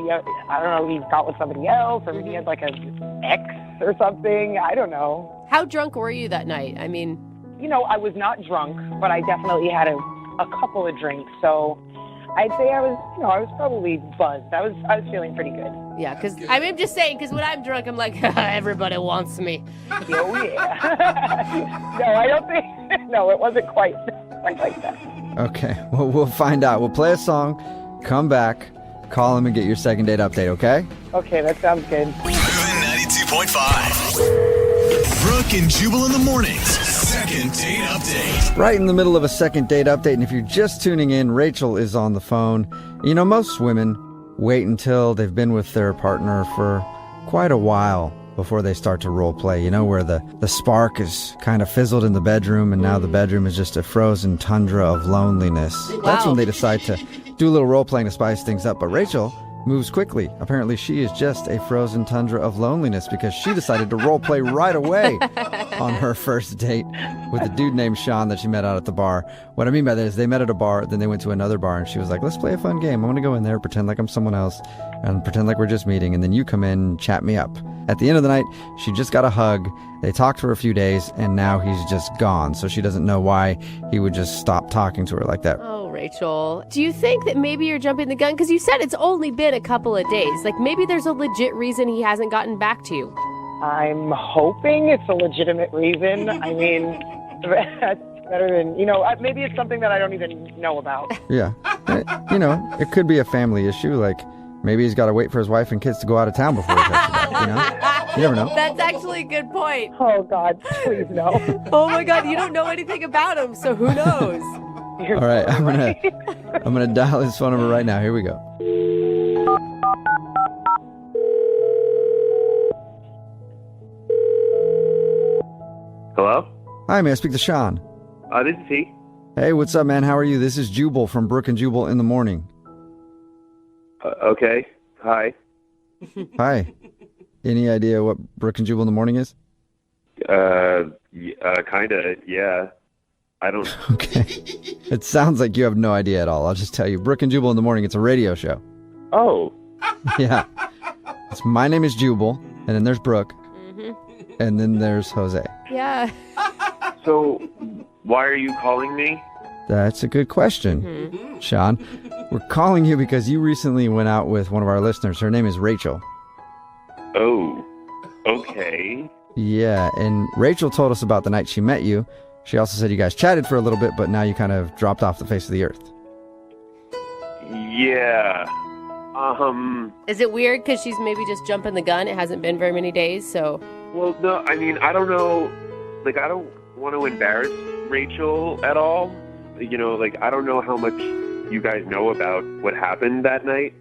I don't know, he got with somebody else, or maybe he had, like, an ex or something. I don't know. How drunk were you that night? I mean... You know, I was not drunk, but I definitely had a couple of drinks, so I'd say I was probably buzzed. I was feeling pretty good. Yeah, because I'm just saying, because when I'm drunk, I'm like, everybody wants me. Oh, yeah. No, I don't think, no, it wasn't quite like that. Okay, well, we'll find out. We'll play a song, come back, call him and get your second date update, okay? Okay, that sounds good. Moving 92.5. Brooke and Jubal in the mornings. Second date update. Right in the middle of a second date update, and if you're just tuning in, Rachel is on the phone. You know, most women wait until they've been with their partner for quite a while before they start to role play, you know, where the spark is kind of fizzled in the bedroom and now the bedroom is just a frozen tundra of loneliness. Wow. That's when they decide to do a little role playing to spice things up. But Rachel moves quickly. Apparently she is just a frozen tundra of loneliness because she decided to role play right away on her first date with a dude named Sean that she met out at the bar. What I mean by that is they met at a bar, then they went to another bar and she was like, let's play a fun game. I want to go in there, pretend like I'm someone else and pretend like we're just meeting, and then you come in and chat me up. At the end of the night, she just got a hug. They talked for a few days and now he's just gone. So she doesn't know why he would just stop talking to her like that. Oh, Rachel, do you think that maybe you're jumping the gun? Because you said it's only been a couple of days. Like, maybe there's a legit reason he hasn't gotten back to you. I'm hoping it's a legitimate reason. I mean, that's better than, you know, maybe it's something that I don't even know about. Yeah. You know, it could be a family issue. Like, maybe he's got to wait for his wife and kids to go out of town before he texts you back, you know? You never know. That's actually a good point. Oh, God, please no. Oh, my God, you don't know anything about him, so who knows? All right, I'm gonna dial his phone number right now. Here we go. Hello? Hi, may I speak to Sean? This is he. Hey, what's up, man? How are you? This is Jubal from Brooke and Jubal in the morning. Okay. Hi. Hi. Any idea what Brooke and Jubal in the morning is? Kinda, yeah. I don't... Okay. It sounds like you have no idea at all. I'll just tell you. Brooke and Jubal in the morning, it's a radio show. Oh. Yeah. My name is Jubal, and then there's Brooke, Mm-hmm. and then there's Jose. Yeah. So, why are you calling me? That's a good question, Mm-hmm. Sean. We're calling you because you recently went out with one of our listeners. Her name is Rachel. Oh. Okay. Yeah, and Rachel told us about the night she met you. She also said you guys chatted for a little bit, but now you kind of dropped off the face of the earth. Yeah. Is it weird because she's maybe just jumping the gun? It hasn't been very many days, so... Well, no, I mean, I don't know. Like, I don't want to embarrass Rachel at all. You know, like, I don't know how much you guys know about what happened that night.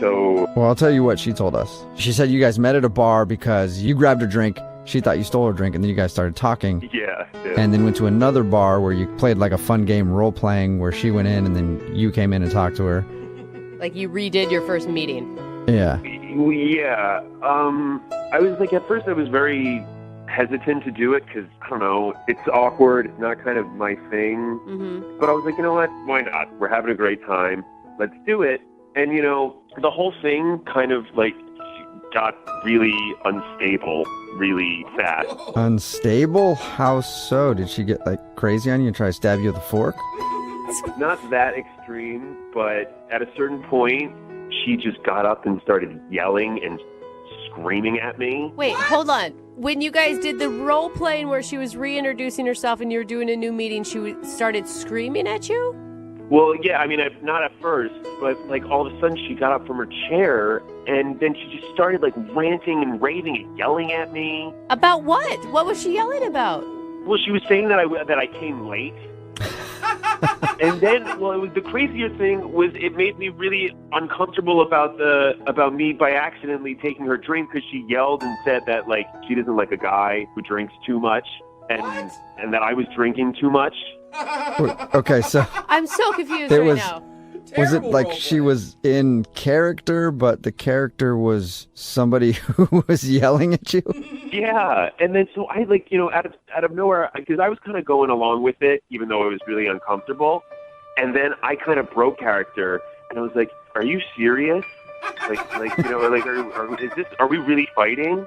So... Well, I'll tell you what she told us. She said you guys met at a bar because you grabbed her drink, she thought you stole her drink, and then you guys started talking. Yeah. And then went to another bar where you played like a fun game role-playing where she went in and then you came in and talked to her. Like you redid your first meeting. Yeah. Yeah. I was like, at first I was very hesitant to do it because, I don't know, it's awkward. It's not kind of my thing. Mm-hmm. But I was like, you know what? Why not? We're having a great time. Let's do it. And, you know, the whole thing kind of like got really unstable really fast. Unstable? How so? Did she get like crazy on you and try to stab you with a fork? Not that extreme, but at a certain point, she just got up and started yelling and screaming at me. Wait, hold on. When you guys did the role playing where she was reintroducing herself and you were doing a new meeting, she started screaming at you? Well, yeah, I mean, not at first, but like all of a sudden she got up from her chair and then she just started like ranting and raving and yelling at me. About what? What was she yelling about? Well, she was saying that I came late. And then, well, it was the crazier thing was it made me really uncomfortable about me by accidentally taking her drink because she yelled and said that like she doesn't like a guy who drinks too much, and that I was drinking too much. Okay, so I'm so confused now. Was it like she was in character, but the character was somebody who was yelling at you? Yeah, and then so I out of nowhere, because I was kind of going along with it, even though it was really uncomfortable. And then I kind of broke character, and I was like, "Are you serious? Are we really fighting?"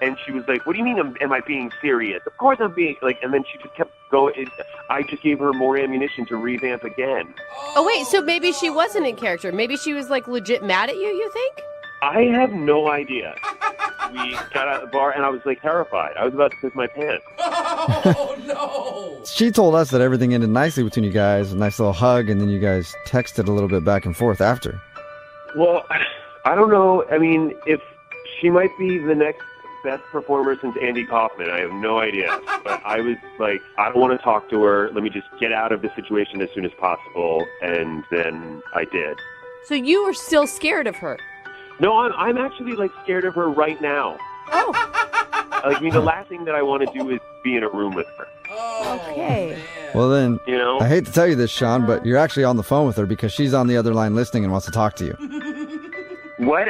And she was like, "What do you mean? Am I being serious? Of course I'm being like." And then she just kept going. I just gave her more ammunition to revamp again. Oh wait, so maybe she wasn't in character. Maybe she was like legit mad at you. You think? I have no idea. We got out of the bar, and I was like terrified. I was about to piss my pants. Oh no! She told us that everything ended nicely between you guys, a nice little hug, and then you guys texted a little bit back and forth after. Well, I don't know. I mean, if she might be the next best performer since Andy Kaufman. I have no idea. But I was like, I don't want to talk to her. Let me just get out of the situation as soon as possible. And then I did. So you were still scared of her? No, I'm actually like scared of her right now. Oh. Like, I mean, the last thing that I want to do is be in a room with her. Okay. Well then, you know, I hate to tell you this, Sean, but you're actually on the phone with her because she's on the other line listening and wants to talk to you. What?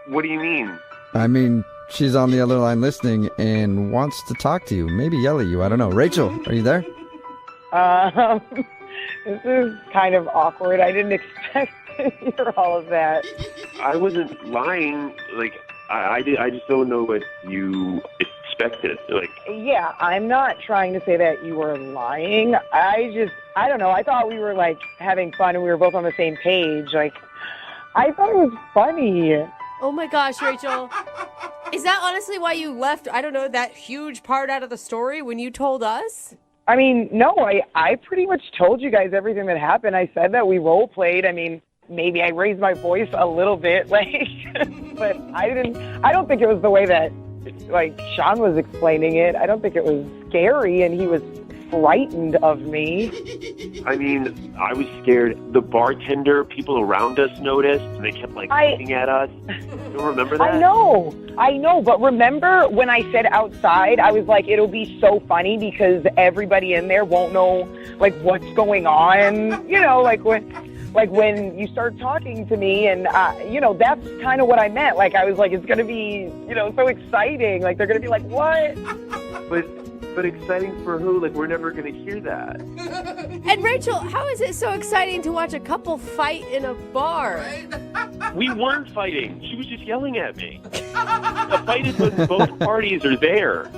What do you mean? I mean, she's on the other line listening and wants to talk to you. Maybe yell at you. I don't know. Rachel, are you there? This is kind of awkward. I didn't expect to hear all of that. I wasn't lying. Like, I just don't know what you expected. Like, yeah, I'm not trying to say that you were lying. I don't know. I thought we were like having fun and we were both on the same page. Like, I thought it was funny. Oh my gosh, Rachel. Is that honestly why you left, I don't know, that huge part out of the story when you told us? I mean, no, I pretty much told you guys everything that happened. I said that we role played. I mean, maybe I raised my voice a little bit, like, but I don't think it was the way that, like, Sean was explaining it. I don't think it was scary and he was frightened of me. I mean, I was scared. The bartender, people around us noticed, and they kept, like, looking at us. You remember that? I know, but remember when I said outside, I was like, it'll be so funny because everybody in there won't know, like, what's going on, you know, like when you start talking to me, and, you know, that's kind of what I meant. Like, I was like, it's going to be, you know, so exciting. Like, they're going to be like, what? But exciting for who? Like, we're never going to hear that. And Rachel, how is it so exciting to watch a couple fight in a bar? We weren't fighting. She was just yelling at me. The fight is when both parties are there.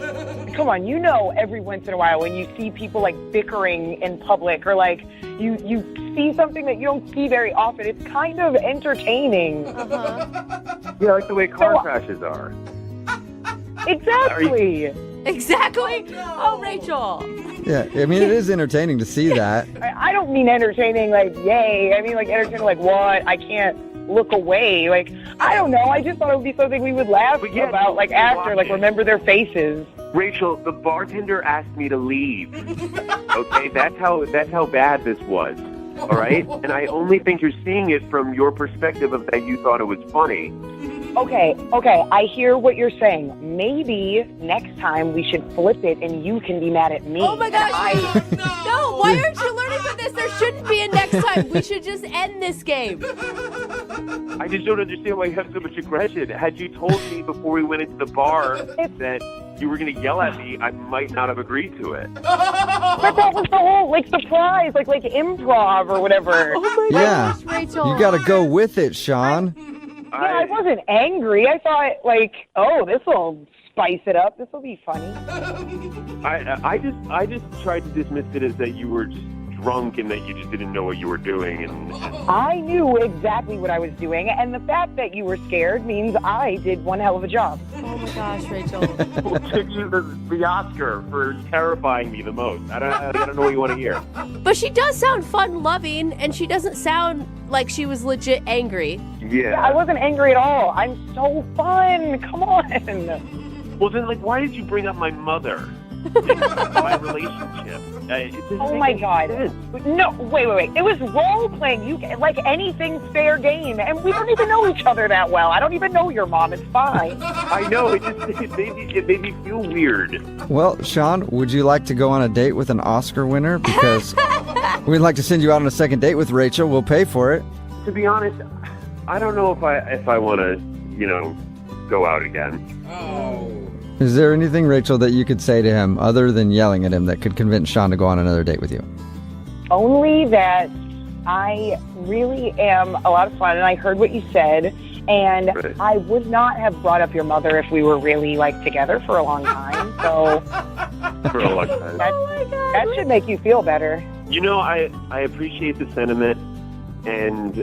Come on, you know, every once in a while when you see people like bickering in public or like you see something that you don't see very often, it's kind of entertaining. Yeah, like the way car crashes are. Exactly. Exactly. Oh, Rachel. Yeah, I mean, it is entertaining to see that. I don't mean entertaining like, yay. I mean, like, entertaining like, what? I can't look away. Like, I don't know. I just thought it would be something we would laugh about, like, after, like, remember their faces. Rachel, the bartender asked me to leave. Okay, that's how bad this was. All right? And I only think you're seeing it from your perspective of that you thought it was funny. Okay, I hear what you're saying. Maybe next time we should flip it and you can be mad at me. Oh my gosh, no, why aren't you learning from this? There shouldn't be a next time. We should just end this game. I just don't understand why you have so much aggression. Had you told me before we went into the bar that you were going to yell at me, I might not have agreed to it. But that was the whole, like, surprise, like improv or whatever. Oh my gosh, Rachel. You got to go with it, Sean. I wasn't angry. I thought, like, oh, this will spice it up. This will be funny. I just tried to dismiss it as that you were just drunk and that you just didn't know what you were doing. And I knew exactly what I was doing, and the fact that you were scared means I did one hell of a job. Oh my gosh, Rachel. We'll give you the Oscar for terrifying me the most. I don't know what you want to hear. But she does sound fun-loving, and she doesn't sound like she was legit angry. Yeah, I wasn't angry at all. I'm so fun. Come on. Well, then, like, why did you bring up my mother? my relationship. Oh my God! No, wait! It was role playing. You like anything's fair game, and we don't even know each other that well. I don't even know your mom. It's fine. I know. It made me feel weird. Well, Sean, would you like to go on a date with an Oscar winner? Because we'd like to send you out on a second date with Rachel. We'll pay for it. To be honest, I don't know if I want to, go out again. Oh. Is there anything, Rachel, that you could say to him other than yelling at him that could convince Sean to go on another date with you? Only that I really am a lot of fun, and I heard what you said, and Right. I would not have brought up your mother if we were really, together for a long time, so For a long time. that should make you feel better. I appreciate the sentiment, and,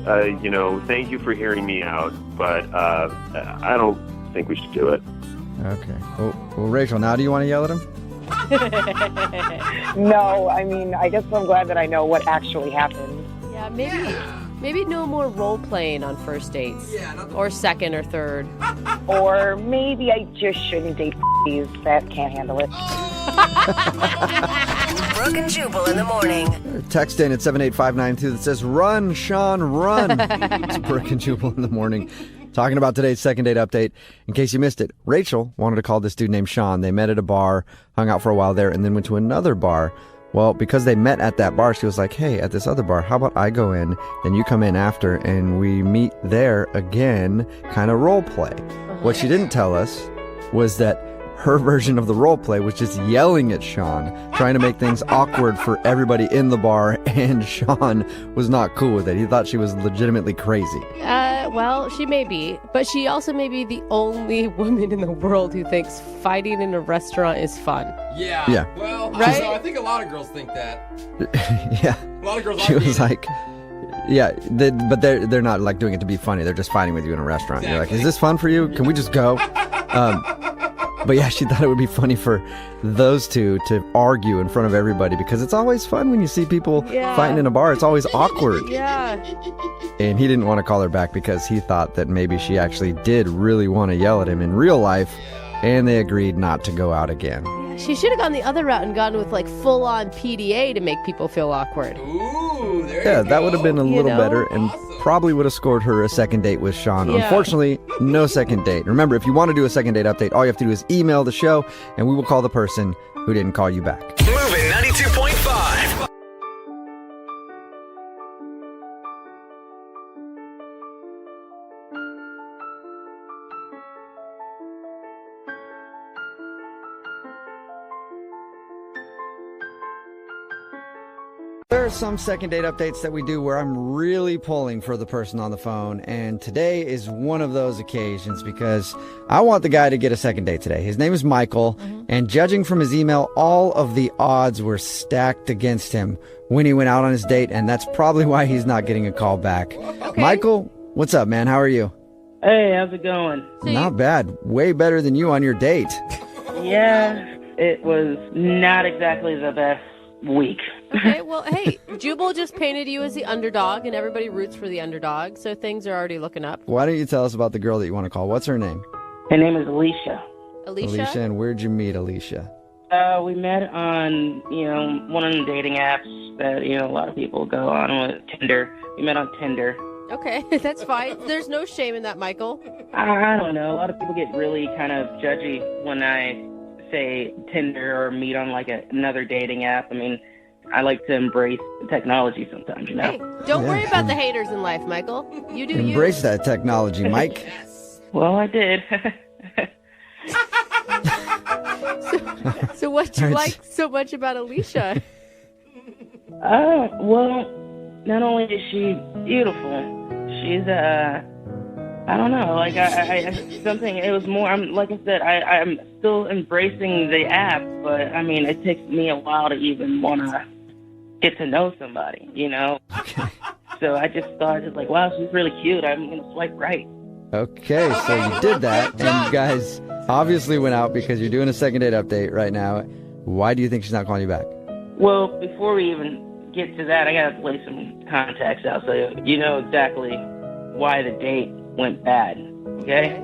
thank you for hearing me out, but I don't think we should do it. Okay. Well, Rachel, now do you want to yell at him? No, I guess I'm glad that I know what actually happened. Yeah, maybe no more role playing on first dates. Or second or third. Or maybe I just shouldn't date these that can't handle it. Brooke and Jubal in the morning. Text in at 78592 that says, "Run, Sean, run." It's Brooke and Jubal in the morning. Talking about today's second date update. In case you missed it, Rachel wanted to call this dude named Sean. They met at a bar, hung out for a while there, and then went to another bar. Well, because they met at that bar, she was like, hey, at this other bar, how about I go in, then you come in after, and we meet there again, kind of role play. What she didn't tell us was that her version of the role play was just yelling at Sean, trying to make things awkward for everybody in the bar, and Sean was not cool with it. He thought she was legitimately crazy. Well, she may be, but she also may be the only woman in the world who thinks fighting in a restaurant is fun. Yeah. Right? Well, I think a lot of girls think that. Yeah. A lot of girls She like was it. like, yeah, but they're not like doing it to be funny. They're just fighting with you in a restaurant. You're like, is this fun for you? Can we just go? But yeah, she thought it would be funny for those two to argue in front of everybody because it's always fun when you see people fighting in a bar. It's always awkward. Yeah. And he didn't want to call her back because he thought that maybe she actually did really want to yell at him in real life, and they agreed not to go out again. She should have gone the other route and gone with full-on PDA to make people feel awkward. Ooh, there Yeah, you go. that would have been a little better and probably would have scored her a second date with Sean. Yeah. Unfortunately, no second date. Remember, if you want to do a second date update, all you have to do is email the show, and we will call the person who didn't call you back. Moving 92.5. There are some second date updates that we do where I'm really pulling for the person on the phone, and today is one of those occasions because I want the guy to get a second date today. His name is Michael, and judging from his email, all of the odds were stacked against him when he went out on his date, and that's probably why he's not getting a call back. Okay. Michael, what's up, man? How are you? Hey, how's it going? Not bad. Way better than you on your date. Yeah, it was not exactly the best week. Okay, well, hey, Jubal just painted you as the underdog, and everybody roots for the underdog, so things are already looking up. Why don't you tell us about the girl that you want to call? What's her name? Her name is Alicia. Alicia? And where'd you meet Alicia? We met on, one of the dating apps that, a lot of people go on with, Tinder. We met on Tinder. Okay, that's fine. There's no shame in that, Michael. I don't know. A lot of people get really kind of judgy when I say Tinder or meet on another dating app. I like to embrace technology sometimes, Hey, don't worry about the haters in life, Michael. You do you. Embrace that technology, Mike. Well, I did. So what you like so much about Alicia? Well, not only is she beautiful, she's I don't know, I something. It was more. Like I said, I'm still embracing the app, but it takes me a while to even want to get to know somebody, Okay. So I just thought, wow, she's really cute. I'm gonna swipe right. Okay, so you did that, and you guys obviously went out because you're doing a second date update right now. Why do you think she's not calling you back? Well, before we even get to that, I gotta lay some context out so you know exactly why the date went bad. Okay?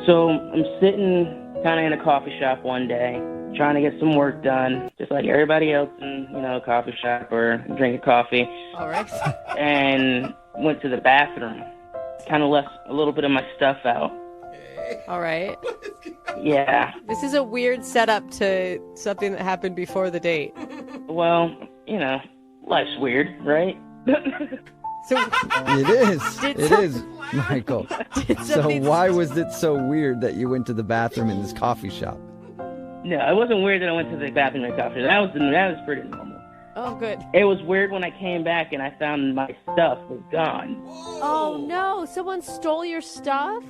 So I'm sitting kind of in a coffee shop one day, trying to get some work done, just like everybody else in, a coffee shop or drinking coffee. All right. And went to the bathroom. Kind of left a little bit of my stuff out. All right. Yeah. This is a weird setup to something that happened before the date. Well, life's weird, right? So It is, Michael. So why was it so weird that you went to the bathroom in this coffee shop? No, it wasn't weird that I went to the bathroom in the coffee shop. That was pretty normal. Oh, good. It was weird when I came back and I found my stuff was gone. Oh, no. Someone stole your stuff?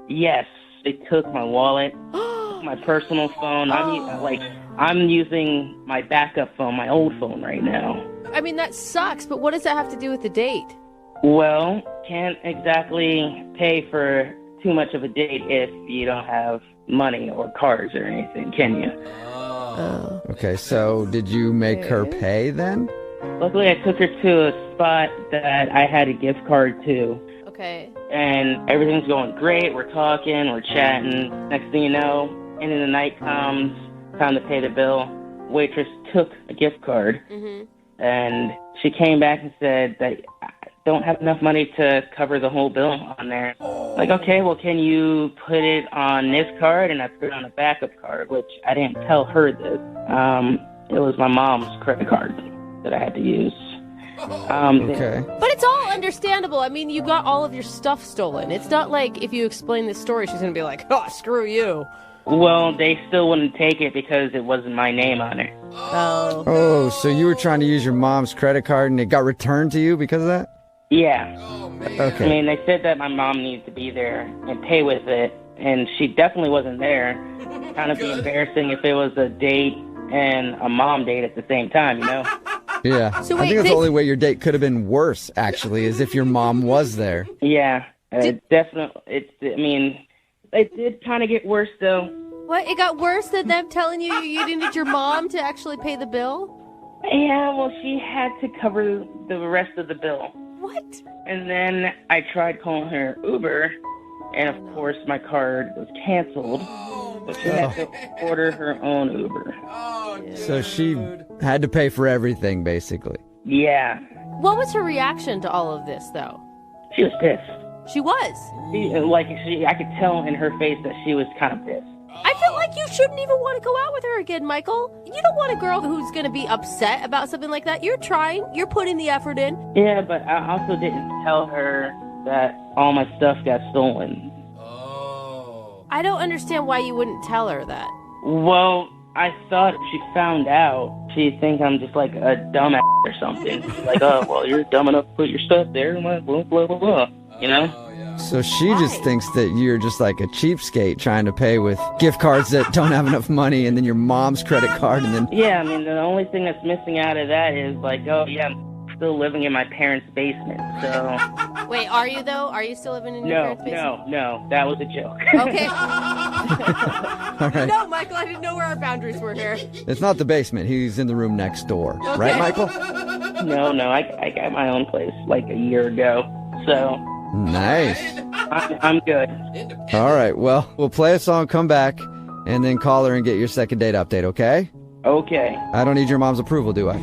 Yes. They took my wallet, my personal phone. I'm using my backup phone, my old phone right now. I mean, that sucks, but what does that have to do with the date? Well, can't exactly pay for too much of a date if you don't have money or cards or anything, can you? Oh. Okay, so did you make her pay then? Luckily, I took her to a spot that I had a gift card to. Okay. And everything's going great. We're talking, we're chatting. Next thing you know, end of the night comes, time to pay the bill. Waitress took a gift card, and she came back and said that I don't have enough money to cover the whole bill on there. Like, okay, well, can you put it on this card? And I put it on a backup card, which I didn't tell her this. It was my mom's credit card that I had to use. Okay. But it's all understandable. I mean, you got all of your stuff stolen. It's not like if you explain this story, she's going to be like, oh, screw you. Well, they still wouldn't take it because it wasn't my name on it. Oh. Oh, so you were trying to use your mom's credit card and it got returned to you because of that? Yeah. Okay. I mean, they said that my mom needs to be there and pay with it, and she definitely wasn't there. Kind of be embarrassing if it was a date and a mom date at the same time, Yeah. So I think that's the only way your date could have been worse, actually, is if your mom was there. Yeah, definitely. It did kind of get worse, though. What? It got worse than them telling you you needed your mom to actually pay the bill? Yeah, well, she had to cover the rest of the bill. What? And then I tried calling her Uber, and of course my card was canceled. But she had to order her own Uber. So she had to pay for everything, basically. Yeah. What was her reaction to all of this, though? She was pissed. She was? I could tell in her face that she was kind of pissed. I feel like you shouldn't even want to go out with her again, Michael. You don't want a girl who's going to be upset about something like that. You're trying. You're putting the effort in. Yeah, but I also didn't tell her that all my stuff got stolen. I don't understand why you wouldn't tell her that. Well, I thought if she found out, she'd think I'm just like a dumbass or something. Like, oh, well, you're dumb enough to put your stuff there, blah, blah, blah, blah, you know? So she just thinks that you're just like a cheapskate trying to pay with gift cards that don't have enough money and then your mom's credit card and then... Yeah, I mean, the only thing that's missing out of that is like, oh, yeah, I'm still living in my parents' basement, so... Wait, are you, though? Are you still living in your parents' basement? No, that was a joke. Okay. All right. No, Michael, I didn't know where our boundaries were here. It's not the basement. He's in the room next door. Okay. Right, Michael? No, I got my own place like a year ago, so... Nice. I'm good. All right, well, we'll play a song, come back, and then call her and get your second date update, okay? Okay. I don't need your mom's approval, do I?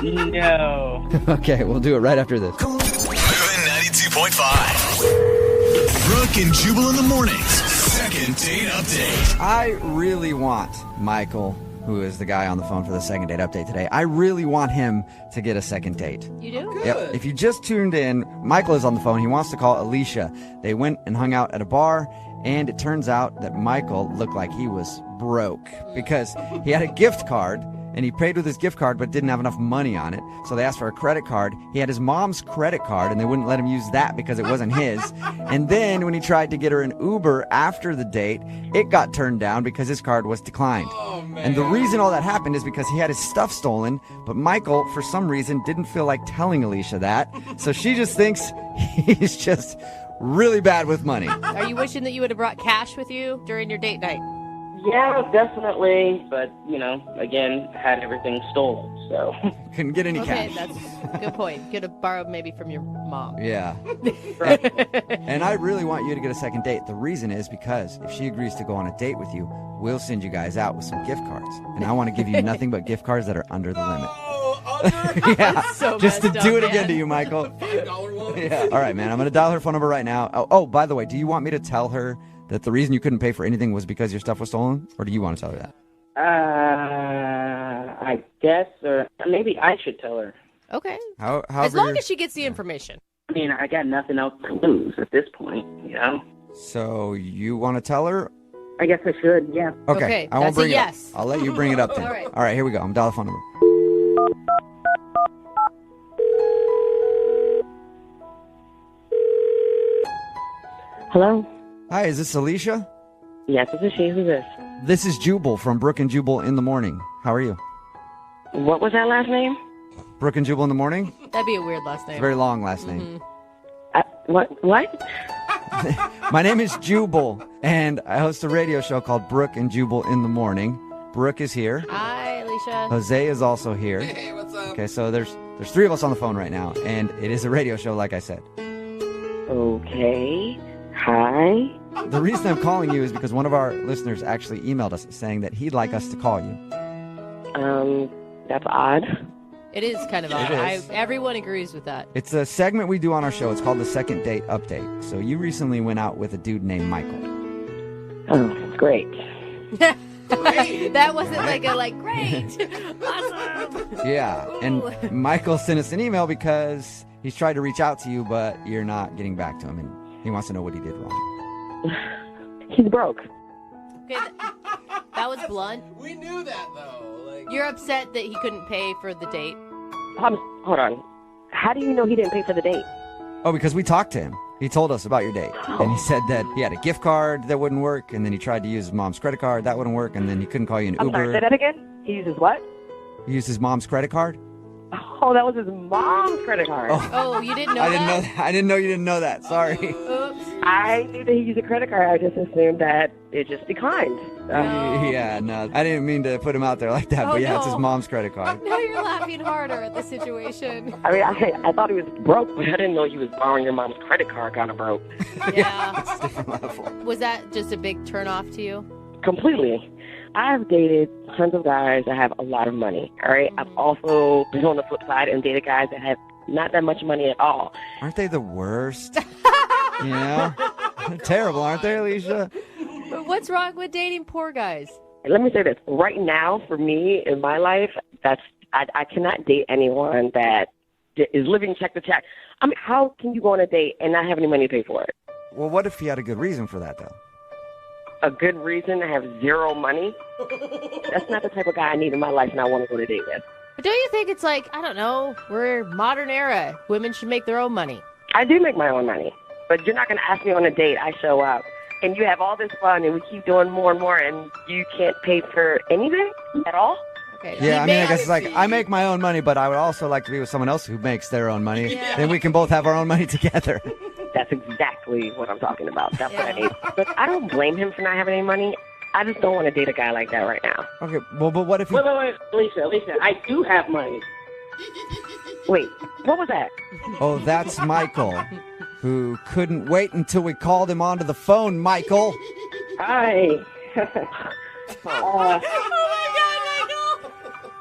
No. Okay, we'll do it right after this. Moving 92.5. Brooke and Jubal in the mornings. Second date update. I really want Michael, who is the guy on the phone for the second date update today, I really want him to get a second date. You do? Yep. If you just tuned in, Michael is on the phone. He wants to call Alicia. They went and hung out at a bar, and it turns out that Michael looked like he was broke because he had a gift card, and he paid with his gift card but didn't have enough money on it. So they asked for a credit card. He had his mom's credit card, and they wouldn't let him use that because it wasn't his. And then when he tried to get her an Uber after the date, it got turned down because his card was declined. And the reason all that happened is because he had his stuff stolen, but Michael, for some reason, didn't feel like telling Alicia that. So she just thinks he's just really bad with money. Are you wishing that you would have brought cash with you during your date night? Yeah, definitely. But, again, had everything stolen, so. Couldn't get any Okay, cash. that's a good point. Could have borrowed maybe from your mom. Yeah. And I really want you to get a second date. The reason is because if she agrees to go on a date with you, we'll send you guys out with some gift cards. And I want to give you nothing but gift cards that are under the limit. Yeah, so just to messed do up, it again man. to you, Michael. $5 one. Yeah. All right, man. I'm going to dial her phone number right now. Oh, by the way, do you want me to tell her that the reason you couldn't pay for anything was because your stuff was stolen? Or do you want to tell her that? I guess, or maybe I should tell her. Okay. However As long you're- as she gets the information. I mean, I got nothing else to lose at this point, So you want to tell her? I guess I should, yeah. Okay, I won't that's a bring it yes. up. I'll let you bring it up then. All right. Here we go. I'm dialing the phone number. Hello? Hi, is this Alicia? Yes, this is she. Who's this? This is Jubal from Brooke and Jubal in the Morning. How are you? What was that last name? Brooke and Jubal in the Morning? That'd be a weird last name. It's a very long last name. What? My name is Jubal, and I host a radio show called Brooke and Jubal in the Morning. Brooke is here. Hi, Alicia. Jose is also here. Hey, what's up? Okay, so there's three of us on the phone right now, and it is a radio show, like I said. Okay. Hi. The reason I'm calling you is because one of our listeners actually emailed us saying that he'd like us to call you. That's odd. It is kind of odd. is. Everyone agrees with that. It's a segment we do on our show. It's called the Second Date Update. So you recently went out with a dude named Michael. Oh, great. That wasn't great. Awesome. Yeah, and Ooh. Michael sent us an email because he's tried to reach out to you, but you're not getting back to him, and he wants to know what he did wrong. He's broke. Okay, that was blunt. We knew that, though. You're upset that he couldn't pay for the date. Hold on. How do you know he didn't pay for the date? Oh, because we talked to him. He told us about your date, and he said that he had a gift card that wouldn't work, and then he tried to use his mom's credit card. That wouldn't work, and then he couldn't call you an I'm Uber. sorry, say that again? He uses what? He used his mom's credit card? Oh, that was his mom's credit card. Oh, you didn't know I that? didn't know that. I didn't know you didn't know that. Sorry. Oops. I knew that he used a credit card. I just assumed that it just declined. Yeah, no. I didn't mean to put him out there like that, Oh, but yeah, it's his no. mom's credit card. Now you're laughing harder at the situation. I mean, I thought he was broke, but I didn't know he was borrowing your mom's credit card kind of broke. Yeah. It's a different level. Was that just a big turnoff to you? Completely. I've dated tons of guys that have a lot of money, all right? I've also been on the flip side and dated guys that have not that much money at all. Aren't they the worst? You know? They're terrible, aren't they, Alicia? But what's wrong with dating poor guys? Let me say this. Right now, for me, in my life, I cannot date anyone that is living check to check. I mean, how can you go on a date and not have any money to pay for it? Well, what if he had a good reason for that, though? A good reason to have zero money? That's not the type of guy I need in my life and I want to go on a date with. But don't you think it's I don't know, we're modern era. Women should make their own money. I do make my own money, but you're not going to ask me on a date. I show up, and you have all this fun, and we keep doing more and more, and you can't pay for anything at all? Okay. Yeah, I mean, I guess it's like, I make my own money, but I would also like to be with someone else who makes their own money. Yeah. Then we can both have our own money together. That's exactly what I'm talking about. That's what I need. But I don't blame him for not having any money. I just don't want to date a guy like that right now. Okay, well, but what if he... Wait, Alicia, I do have money. Wait, what was that? Oh, that's Michael, who couldn't wait until we called him onto the phone, Michael. Hi.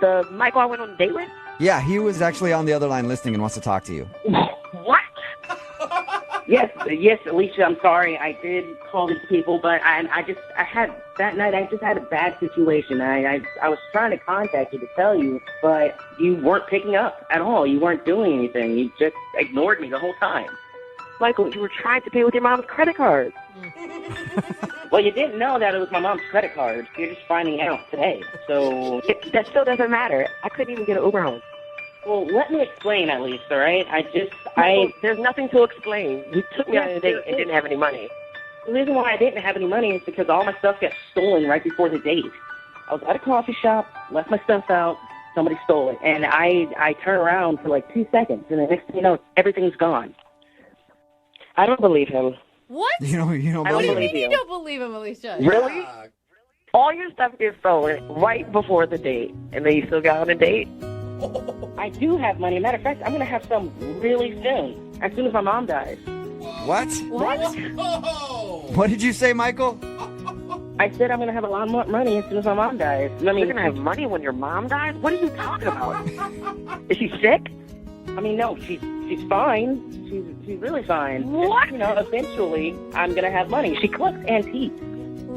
The Michael I went on a date with? Yeah, he was actually on the other line listening and wants to talk to you. What? Yes, Alicia, I'm sorry. I did call these people, but that night I just had a bad situation. I was trying to contact you to tell you, but you weren't picking up at all. You weren't doing anything. You just ignored me the whole time. Michael, you were trying to pay with your mom's credit card. Well, you didn't know that it was my mom's credit card. You're just finding out today. So, That still doesn't matter. I couldn't even get an Uber home. well, let me explain at least, all right? There's nothing to explain. You took me on a date and didn't have any money. The reason why I didn't have any money is because all my stuff got stolen right before the date. I was at a coffee shop, left my stuff out, somebody stole it, and I turned around for like 2 seconds, and the next thing you know, everything's gone. I don't believe him. What? You don't I don't What do you believe mean you. you don't believe him, Alicia? Really? All your stuff gets stolen right before the date, and then you still got on a date? I do have money. Matter of fact, I'm going to have some really soon, as soon as my mom dies. What? What? What did you say, Michael? I said I'm going to have a lot more money as soon as my mom dies. I mean, You're going to have money when your mom dies? What are you talking about? Is she sick? I mean, no, she's fine. She's really fine. What? And, eventually, I'm going to have money. She collects antiques.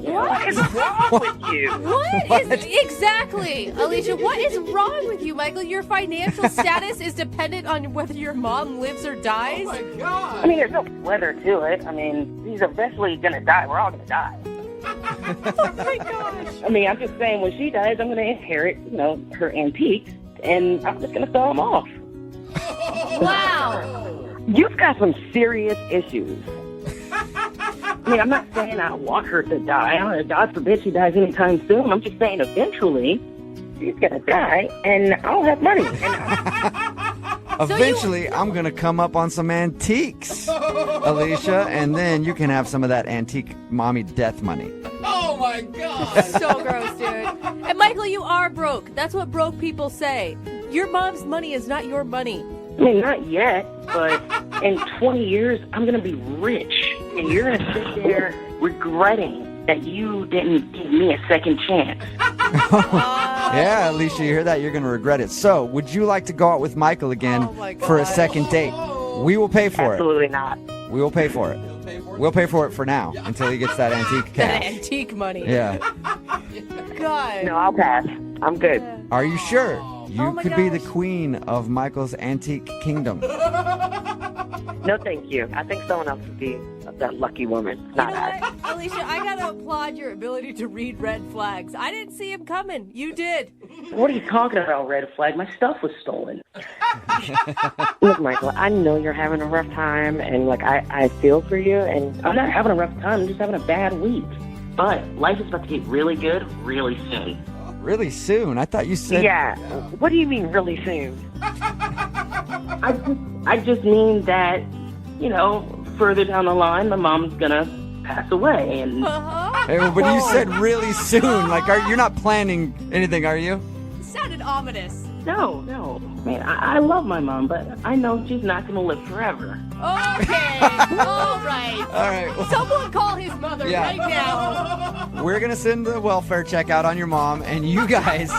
What is wrong with you? What is exactly, Alicia? What is wrong with you, Michael? Your financial status is dependent on whether your mom lives or dies. Oh my God! I mean, there's no pleasure to it. I mean, she's eventually gonna die. We're all gonna die. Oh my gosh! I mean, I'm just saying, when she dies, I'm gonna inherit, her antiques, and I'm just gonna sell them off. Wow! You've got some serious issues. I mean, I'm not saying I want her to die. God forbid she dies anytime soon. I'm just saying eventually she's going to die, and I'll have money. Eventually, I'm going to come up on some antiques, Alicia, and then you can have some of that antique mommy death money. Oh my God! So gross, dude. And Michael, you are broke. That's what broke people say. Your mom's money is not your money. I mean, not yet, but in 20 years, I'm going to be rich, and you're going to sit there regretting that you didn't give me a second chance. Yeah, Alicia, you hear that? You're going to regret it. So, would you like to go out with Michael again for a second date? We will pay for Absolutely not. We will pay for it. We'll pay for it for now until he gets that antique That cash. antique money. Yeah. God. No, I'll pass. I'm good. Are you sure? You my could be the gosh. queen of Michael's antique kingdom. No, thank you. I think someone else would be that lucky woman. Not You know us. what, Alicia, I gotta applaud your ability to read red flags. I didn't see him coming. You did. What are you talking about, red flag? My stuff was stolen. Look, Michael, I know you're having a rough time, and I feel for you, and I'm not having a rough time. I'm just having a bad week. But life is about to get really good really soon. Really soon? I thought you said... Yeah. What do you mean really soon? I just mean that, further down the line, my mom's gonna pass away, and Hey, but you said really soon. You're not planning anything, are you? Sounded ominous. no. Man, I love my mom, but I know she's not gonna live forever. Okay. All right. All right. Well, Someone call his mother Yeah. right now. we're going to send the welfare check out on your mom. And you guys,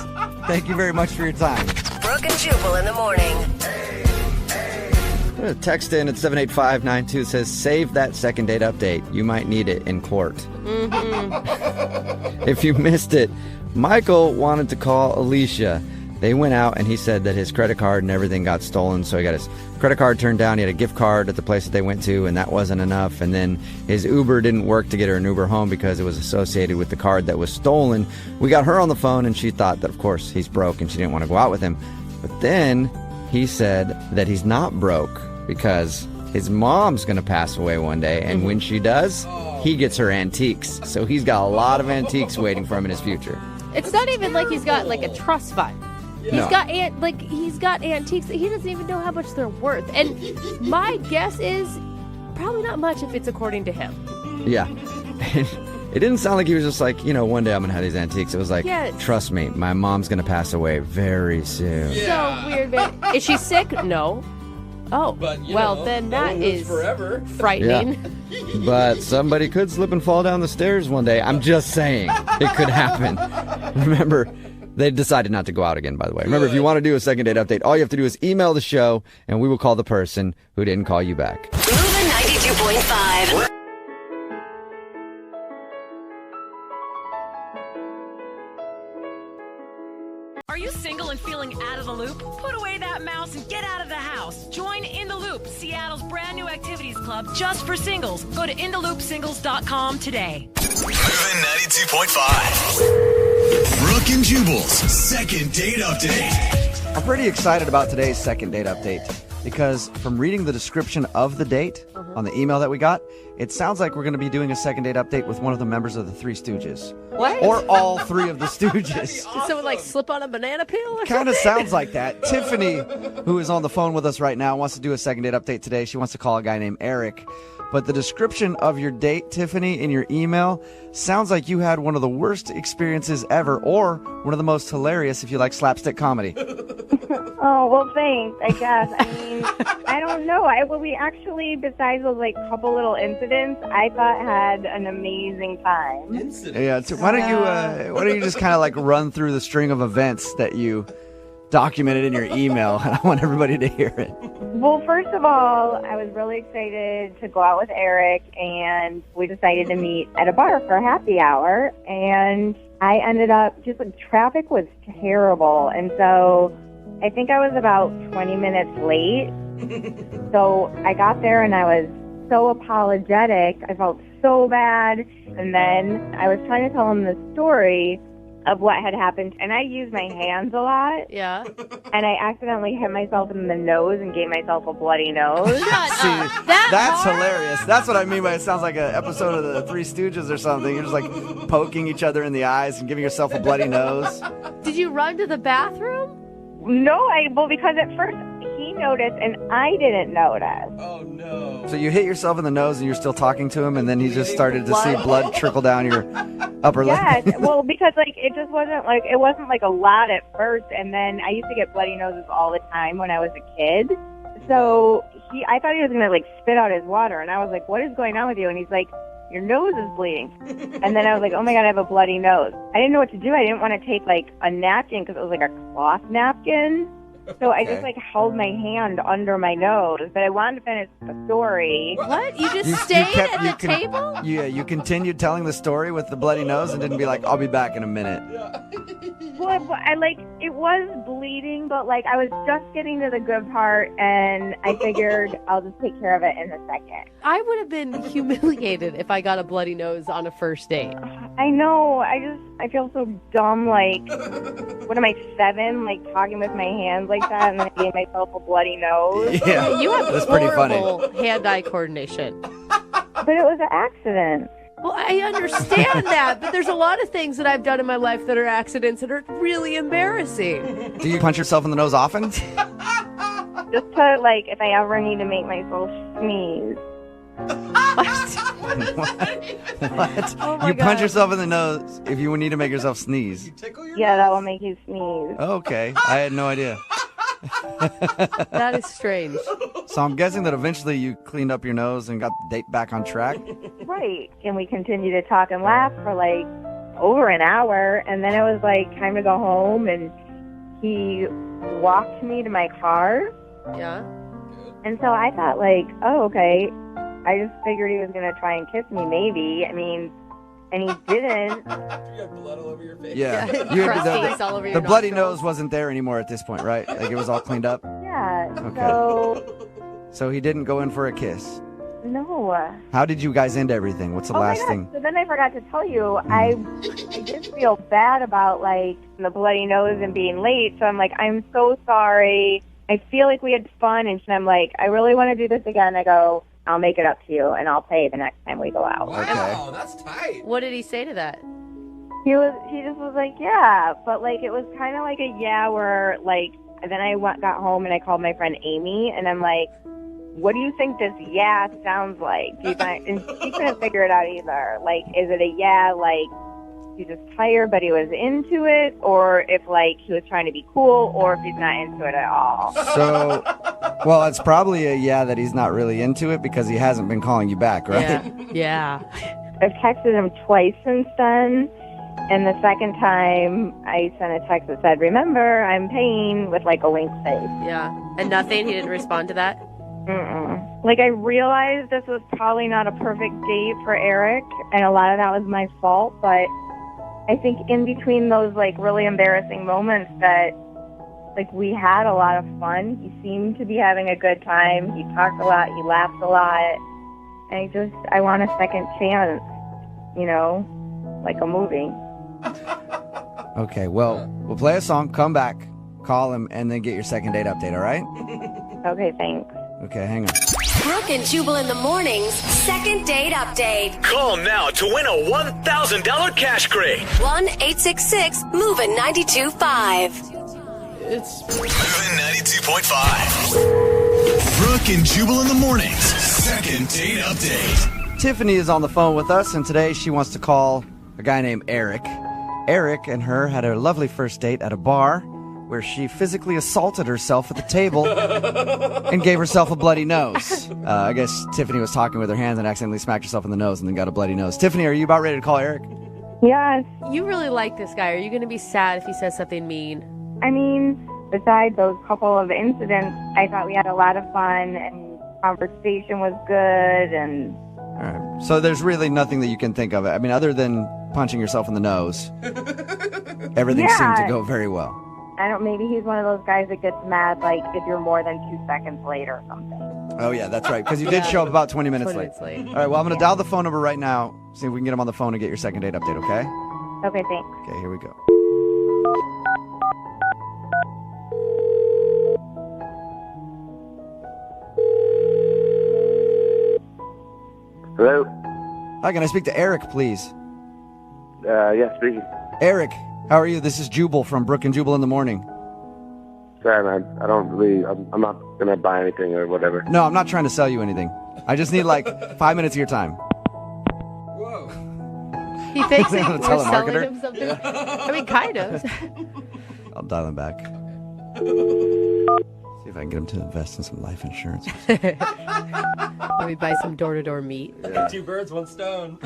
thank you very much for your time. Brooke and Jubal in the morning. Text in at 78592 says, save that second date update. You might need it in court. Mm-hmm. If you missed it, Michael wanted to call Alicia. They went out and he said that his credit card and everything got stolen. So he got his credit card turned down. He had a gift card at the place that they went to, and that wasn't enough. And then his Uber didn't work to get her an Uber home because it was associated with the card that was stolen. We got her on the phone, and she thought that, of course, he's broke and she didn't want to go out with him. But then he said that he's not broke because his mom's going to pass away one day. And when she does, he gets her antiques. So he's got a lot of antiques waiting for him in his future. It's not even like he's got a trust fund. No. He's got antiques that he doesn't even know how much they're worth. And my guess is probably not much if it's according to him. Yeah. It didn't sound like he was just one day I'm going to have these antiques. It was like, Yes. trust me, my mom's going to pass away very soon. So weird, man. Is she sick? No. Oh, But, then no that one lives is forever. frightening. But somebody could slip and fall down the stairs one day. I'm just saying. It could happen. Remember, they decided not to go out again, by the way. Remember, if you want to do a second date update, all you have to do is email the show, and we will call the person who didn't call you back. Moving 92.5. Are you single and feeling out of the loop? Put away that mouse and get out of the house. Join In the Loop, Seattle's brand new activities club just for singles. Go to intheloopsingles.com today. Moving 92.5. Brooke and Jubal's second date update. I'm pretty excited about today's second date update because from reading the description of the date on the email that we got, it sounds like we're going to be doing a second date update with one of the members of the Three Stooges. What? Or all three of the Stooges. Did someone slip on a banana peel or Kind of something? sounds like that. Tiffany, who is on the phone with us right now, wants to do a second date update today. She wants to call a guy named Eric. but the description of your date, Tiffany, in your email sounds like you had one of the worst experiences ever, or one of the most hilarious if you like slapstick comedy. Oh, well, thanks, I guess. I mean, I don't know. We actually, besides those, like, couple little incidents, I thought had an amazing time. Yeah, so why don't you just kind of like run through the string of events that you documented in your email, and I want everybody to hear it. Well, first of all, I was really excited to go out with Eric, and we decided to meet at a bar for a happy hour, and I ended up, just like, traffic was terrible, and so I think I was about 20 minutes late. So I got there and I was so apologetic. I felt so bad. And then I was trying to tell him the story of what had happened. And I use my hands a lot. Yeah. And I accidentally hit myself in the nose and gave myself a bloody nose. That's hilarious. That's what I mean by it sounds like an episode of the Three Stooges or something. You're just like poking each other in the eyes and giving yourself a bloody nose. Did you run to the bathroom? No, because at first he noticed and I didn't notice. Oh, no. So you hit yourself in the nose and you're still talking to him, and then he just started to see blood trickle down your upper lip. Yes, well, because like it wasn't like a lot at first, and then I used to get bloody noses all the time when I was a kid. So I thought he was gonna like spit out his water, and I was like, "What is going on with you?" And he's like, "Your nose is bleeding." And then I was like, "Oh my God, I have a bloody nose." I didn't know what to do. I didn't want to take like a napkin because it was like a cloth napkin. So I just like held my hand under my nose, but I wanted to finish the story. What? You just stayed at the table? Yeah, you continued telling the story with the bloody nose and didn't be like, "I'll be back in a minute." Well, it was bleeding, but like I was just getting to the good part, and I figured I'll just take care of it in a second. I would have been humiliated if I got a bloody nose on a first date. I know. I feel so dumb. Like, what am I, 7? Like talking with my hands like that, and then I gave myself a bloody nose. Yeah, you have that's pretty funny. horrible hand-eye coordination. But it was an accident. Well, I understand that, but there's a lot of things that I've done in my life that are accidents that are really embarrassing. Do you punch yourself in the nose often? Just to, like, if I ever need to make myself sneeze. What? Oh my You punch God. yourself in the nose if you need to make yourself sneeze. Yeah, that will make you sneeze. Okay, I had no idea. That is strange. So I'm guessing that eventually you cleaned up your nose and got the date back on track. Right. And we continued to talk and laugh for like over an hour. And then it was like time to go home. And he walked me to my car. Yeah. And so I thought like, oh, okay. I just figured he was going to try and kiss me maybe. I mean, and he didn't. You have blood all over your face. Yeah. Crusties all over your the bloody nostrils. nose wasn't there anymore at this point, right? Like it was all cleaned up? Yeah. Okay. So he didn't go in for a kiss. No. How did you guys end everything? What's the Oh my last God. thing? So then I forgot to tell you, I did feel bad about like the bloody nose and being late. So I'm like, I'm so sorry. I feel like we had fun, and I'm like, I really want to do this again. I go, I'll make it up to you, and I'll pay the next time we go out. Wow, that's tight. What did he say to that? He just was like, yeah, but like it was kind of like a yeah where like, then I got home and I called my friend Amy, and I'm like, what do you think this yeah sounds like? And she couldn't figure it out either. Like, is it a yeah like he's just tired but he was into it, or if like he was trying to be cool, or if he's not into it at all? So, well, it's probably a yeah that he's not really into it because he hasn't been calling you back, right? Yeah. I've texted him twice since then. And the second time, I sent a text that said, remember, I'm paying, with like a wink face. Yeah. And nothing? He didn't respond to that? Mm-mm. Like, I realized this was probably not a perfect date for Eric, and a lot of that was my fault, but I think in between those, like, really embarrassing moments that, like, we had a lot of fun. He seemed to be having a good time. He talked a lot. He laughed a lot. And I want a second chance, you know, like a movie. Okay, well, we'll play a song, come back, call him, and then get your second date update, all right? Okay, thanks. Okay, hang on. Brooke and Jubal in the mornings. Second date update. Call now to win a $1,000 cash crate. 1-866-MOVIN' 92.5. It's Moving 92.5. Brooke and Jubal in the mornings. Second date update. Tiffany is on the phone with us, and today she wants to call a guy named Eric. Eric and her had a lovely first date at a bar where she physically assaulted herself at the table and gave herself a bloody nose. I guess Tiffany was talking with her hands and accidentally smacked herself in the nose and then got a bloody nose. Tiffany, are you about ready to call Eric? Yes. You really like this guy. Are you going to be sad if he says something mean? I mean, besides those couple of incidents, I thought we had a lot of fun and conversation was good and... All right. So there's really nothing that you can think of. I mean, other than punching yourself in the nose, everything seemed to go very well. I don't. Maybe he's one of those guys that gets mad, like if you're more than 2 seconds late or something. Oh yeah, that's right. Because you did show up about 20 minutes late. All right. Well, I'm going to dial the phone number right now. See if we can get him on the phone and get your second date update. Okay? Okay. Thanks. Okay. Here we go. Hello? Hi, can I speak to Eric, please? Yes, speaking. Eric, how are you? This is Jubal from Brooke and Jubal in the morning. Sorry, man. I don't really... I'm not going to buy anything or whatever. No, I'm not trying to sell you anything. I just need like 5 minutes of your time. He thinks that A we're selling telemarketer? him something. I mean, kind of. I'll dial him back. See if I can get him to invest in some life insurance. Let me buy some door-to-door meat. Yeah. 2 birds, 1 stone.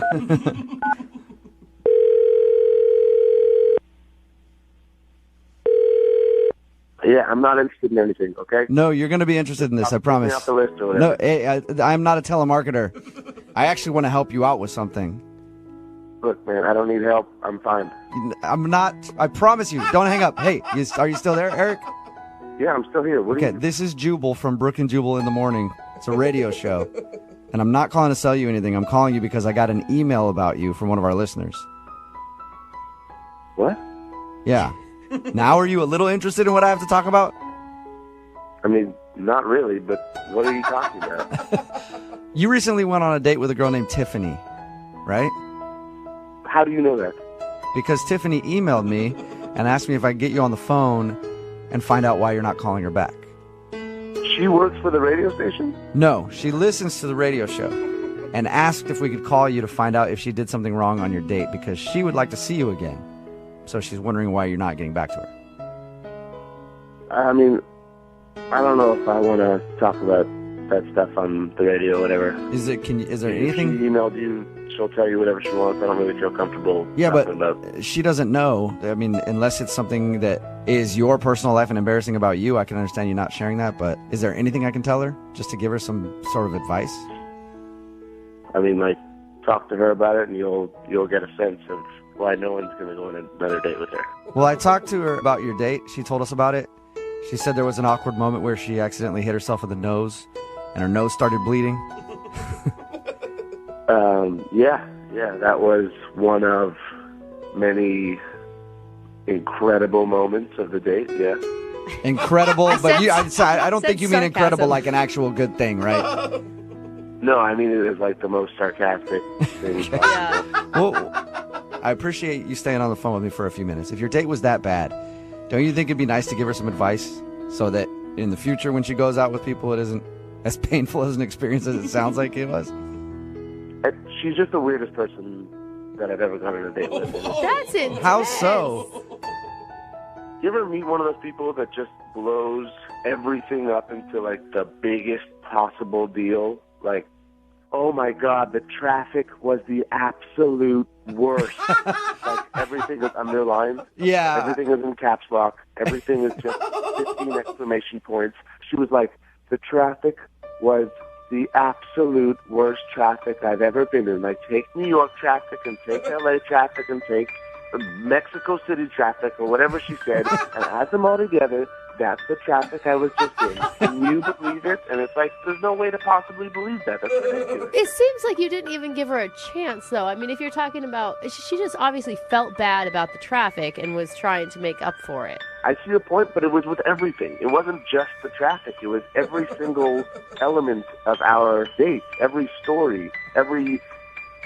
Yeah, I'm not interested in anything, okay? No, you're going to be interested in this, I promise. Off the list or whatever. No, hey, I'm not a telemarketer. I actually want to help you out with something. Look, man, I don't need help. I'm fine. I'm not. I promise you. Don't hang up. Hey, are you still there, Eric? Yeah, I'm still here. Okay, this is Jubal from Brooke and Jubal in the morning. It's a radio show. And I'm not calling to sell you anything. I'm calling you because I got an email about you from one of our listeners. What? Yeah. Now are you a little interested in what I have to talk about? I mean, not really, but what are you talking about? You recently went on a date with a girl named Tiffany, right? How do you know that? Because Tiffany emailed me and asked me if I could get you on the phone and find out why you're not calling her back. She works for the radio station? No, she listens to the radio show and asked if we could call you to find out if she did something wrong on your date because she would like to see you again. So she's wondering why you're not getting back to her. I mean, I don't know if I want to talk about that stuff on the radio or whatever. Is there anything? She emailed you. She'll tell you whatever she wants. I don't really feel comfortable talking about. She doesn't know. I mean, unless it's something that is your personal life and embarrassing about you, I can understand you not sharing that. But is there anything I can tell her just to give her some sort of advice? I mean, like, talk to her about it, and you'll get a sense of why no one's going to go on another date with her. Well, I talked to her about your date. She told us about it. She said there was an awkward moment where she accidentally hit herself in the nose, and her nose started bleeding. Yeah, that was one of many incredible moments of the date, yeah. Incredible, but I don't think you mean sarcasm. incredible like an actual good thing, right? No, I mean it is like the most sarcastic thing possible. Well, I appreciate you staying on the phone with me for a few minutes. If your date was that bad, don't you think it'd be nice to give her some advice so that in the future when she goes out with people it isn't as painful as an experience as it sounds like it was? She's just the weirdest person that I've ever gone on a date with. That's intense. How so? You ever meet one of those people that just blows everything up into like the biggest possible deal? Like, oh my God, the traffic was the absolute worst. Like everything is underlined. Yeah. Everything is in caps lock. Everything is just 15 exclamation points. She was like, the traffic was the absolute worst traffic I've ever been in. Like, take New York traffic and take LA traffic and take Mexico City traffic or whatever she said and add them all together. That's the traffic I was just in. Can you believe it? And it's like, there's no way to possibly believe that. That's ridiculous. It seems like you didn't even give her a chance, though. I mean, if you're talking about... She just obviously felt bad about the traffic and was trying to make up for it. I see your point, but it was with everything. It wasn't just the traffic. It was every single element of our date, every story, every,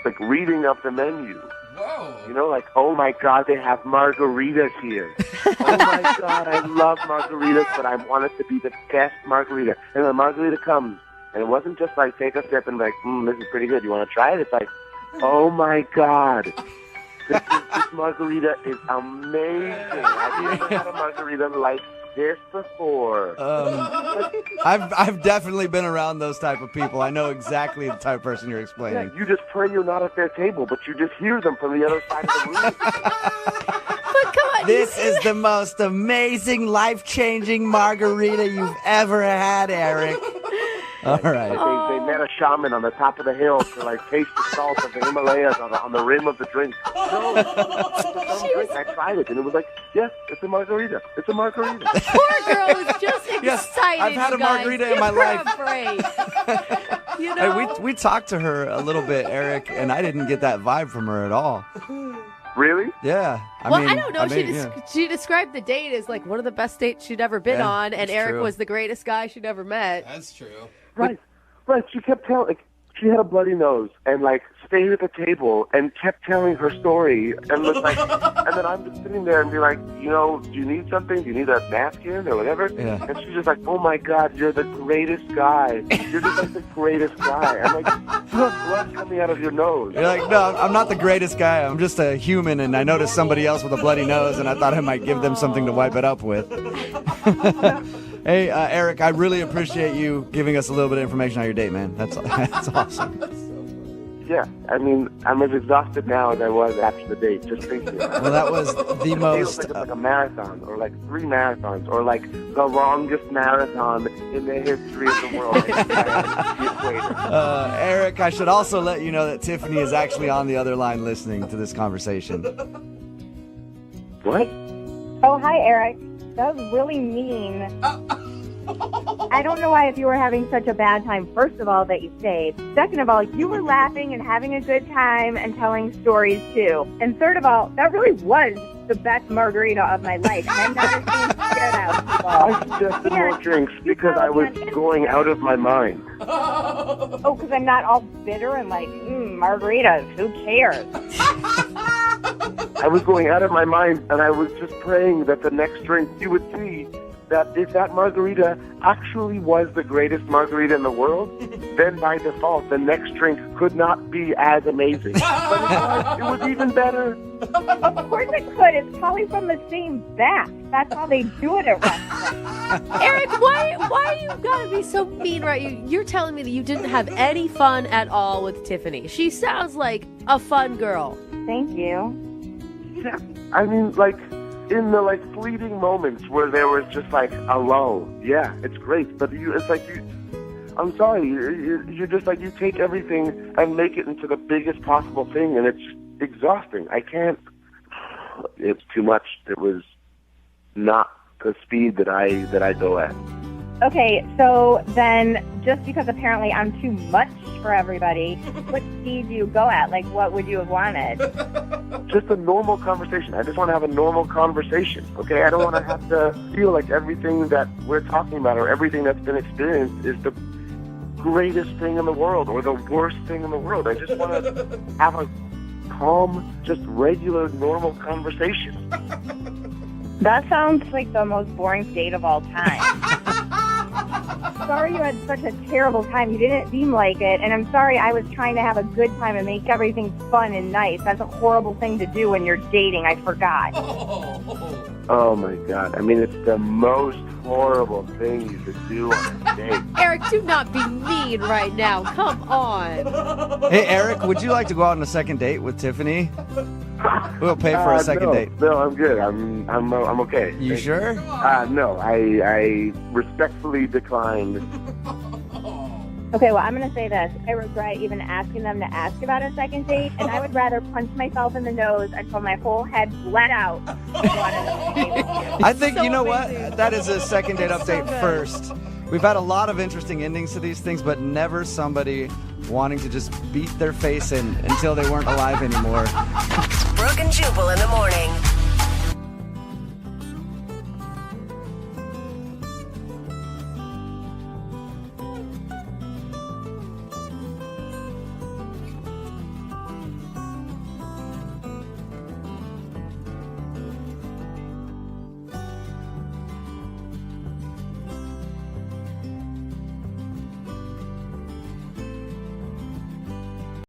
like, reading of the menu. Whoa. You know, like, oh my God, they have margaritas here. Oh my God, I love margaritas, but I want it to be the best margarita. And the margarita comes, and it wasn't just like take a sip and like, this is pretty good. You want to try it? It's like, oh my God. This margarita is amazing. I've never had a margarita like this before. I've definitely been around those type of people. I know exactly the type of person you're explaining. Yeah, you just pray you're not at their table, but you just hear them from the other side of the room. But come on. This is the most amazing, life-changing margarita you've ever had, Eric. All right. They met a shaman on the top of the hill to like taste the salt of the Himalayas on the rim of the drink. No, I tried it and it was like, yes, it's a margarita. It's a margarita. The poor girl is just excited. Yes, I've had a margarita in my life. You know? Hey, we talked to her a little bit, Eric, and I didn't get that vibe from her at all. Really? Yeah. I don't know. She described the date as like one of the best dates she'd ever been on, and Eric was the greatest guy she'd ever met. That's true. Right. She kept telling, like, she had a bloody nose and like stayed at the table and kept telling her story and was like, and then I'm just sitting there and be like, do you need something? Do you need a napkin or whatever? Yeah. And she's just like, oh my God, you're the greatest guy. You're just like the greatest guy. I'm like, blood coming out of your nose. You're like, no, I'm not the greatest guy. I'm just a human, and I noticed somebody else with a bloody nose, and I thought I might give them something to wipe it up with. Hey, Eric, I really appreciate you giving us a little bit of information on your date, man. That's awesome. Yeah, I mean, I'm as exhausted now as I was after the date, just thinking about it. Well, that was the most... It was like a marathon, or like 3 marathons, or like the longest marathon in the history of the world. Eric, I should also let you know that Tiffany is actually on the other line listening to this conversation. What? Oh, hi, Eric. That was really mean. I don't know why if you were having such a bad time, first of all, that you stayed. Second of all, you were laughing and having a good time and telling stories, too. And third of all, that really was the best margarita of my life. And I'm not ashamed to share that with people. I suggested more drinks because I was going out of my mind. Oh, because I'm not all bitter and like, margaritas, who cares? I was going out of my mind, and I was just praying that the next drink you would see that if that margarita actually was the greatest margarita in the world, then by default, the next drink could not be as amazing. But it was even better. Of course it could. It's probably from the same batch. That's how they do it at restaurants. Eric, why you gotta be so mean, right? You're telling me that you didn't have any fun at all with Tiffany. She sounds like a fun girl. Thank you. Yeah, I mean, like, in the, like, fleeting moments where there was just, like, a lull. Yeah, it's great, but it's like I'm sorry, you're just, like, you take everything and make it into the biggest possible thing, and it's exhausting. I can't, it's too much. It was not the speed that I go at. Okay, so then just because apparently I'm too much for everybody, what speed do you go at? Like, what would you have wanted? Just a normal conversation. I just want to have a normal conversation, okay? I don't want to have to feel like everything that we're talking about or everything that's been experienced is the greatest thing in the world or the worst thing in the world. I just want to have a calm, just regular, normal conversation. That sounds like the most boring date of all time. Sorry you had such a terrible time. You didn't seem like it. And I'm sorry I was trying to have a good time and make everything fun and nice. That's a horrible thing to do when you're dating. I forgot. Oh, my God. I mean, it's the most horrible thing you could do on a date. Eric, do not be mean right now. Come on. Hey, Eric, would you like to go out on a second date with Tiffany? We'll pay for a second date. No, I'm good. I'm okay. You sure? No, I respectfully declined. Okay, well, I'm going to say this. I regret even asking them to ask about a second date, and I would rather punch myself in the nose until my whole head bled out. I think, you know what? That is a second date update first. We've had a lot of interesting endings to these things, but never somebody wanting to just beat their face in until they weren't alive anymore. Brooke and Jubal in the morning.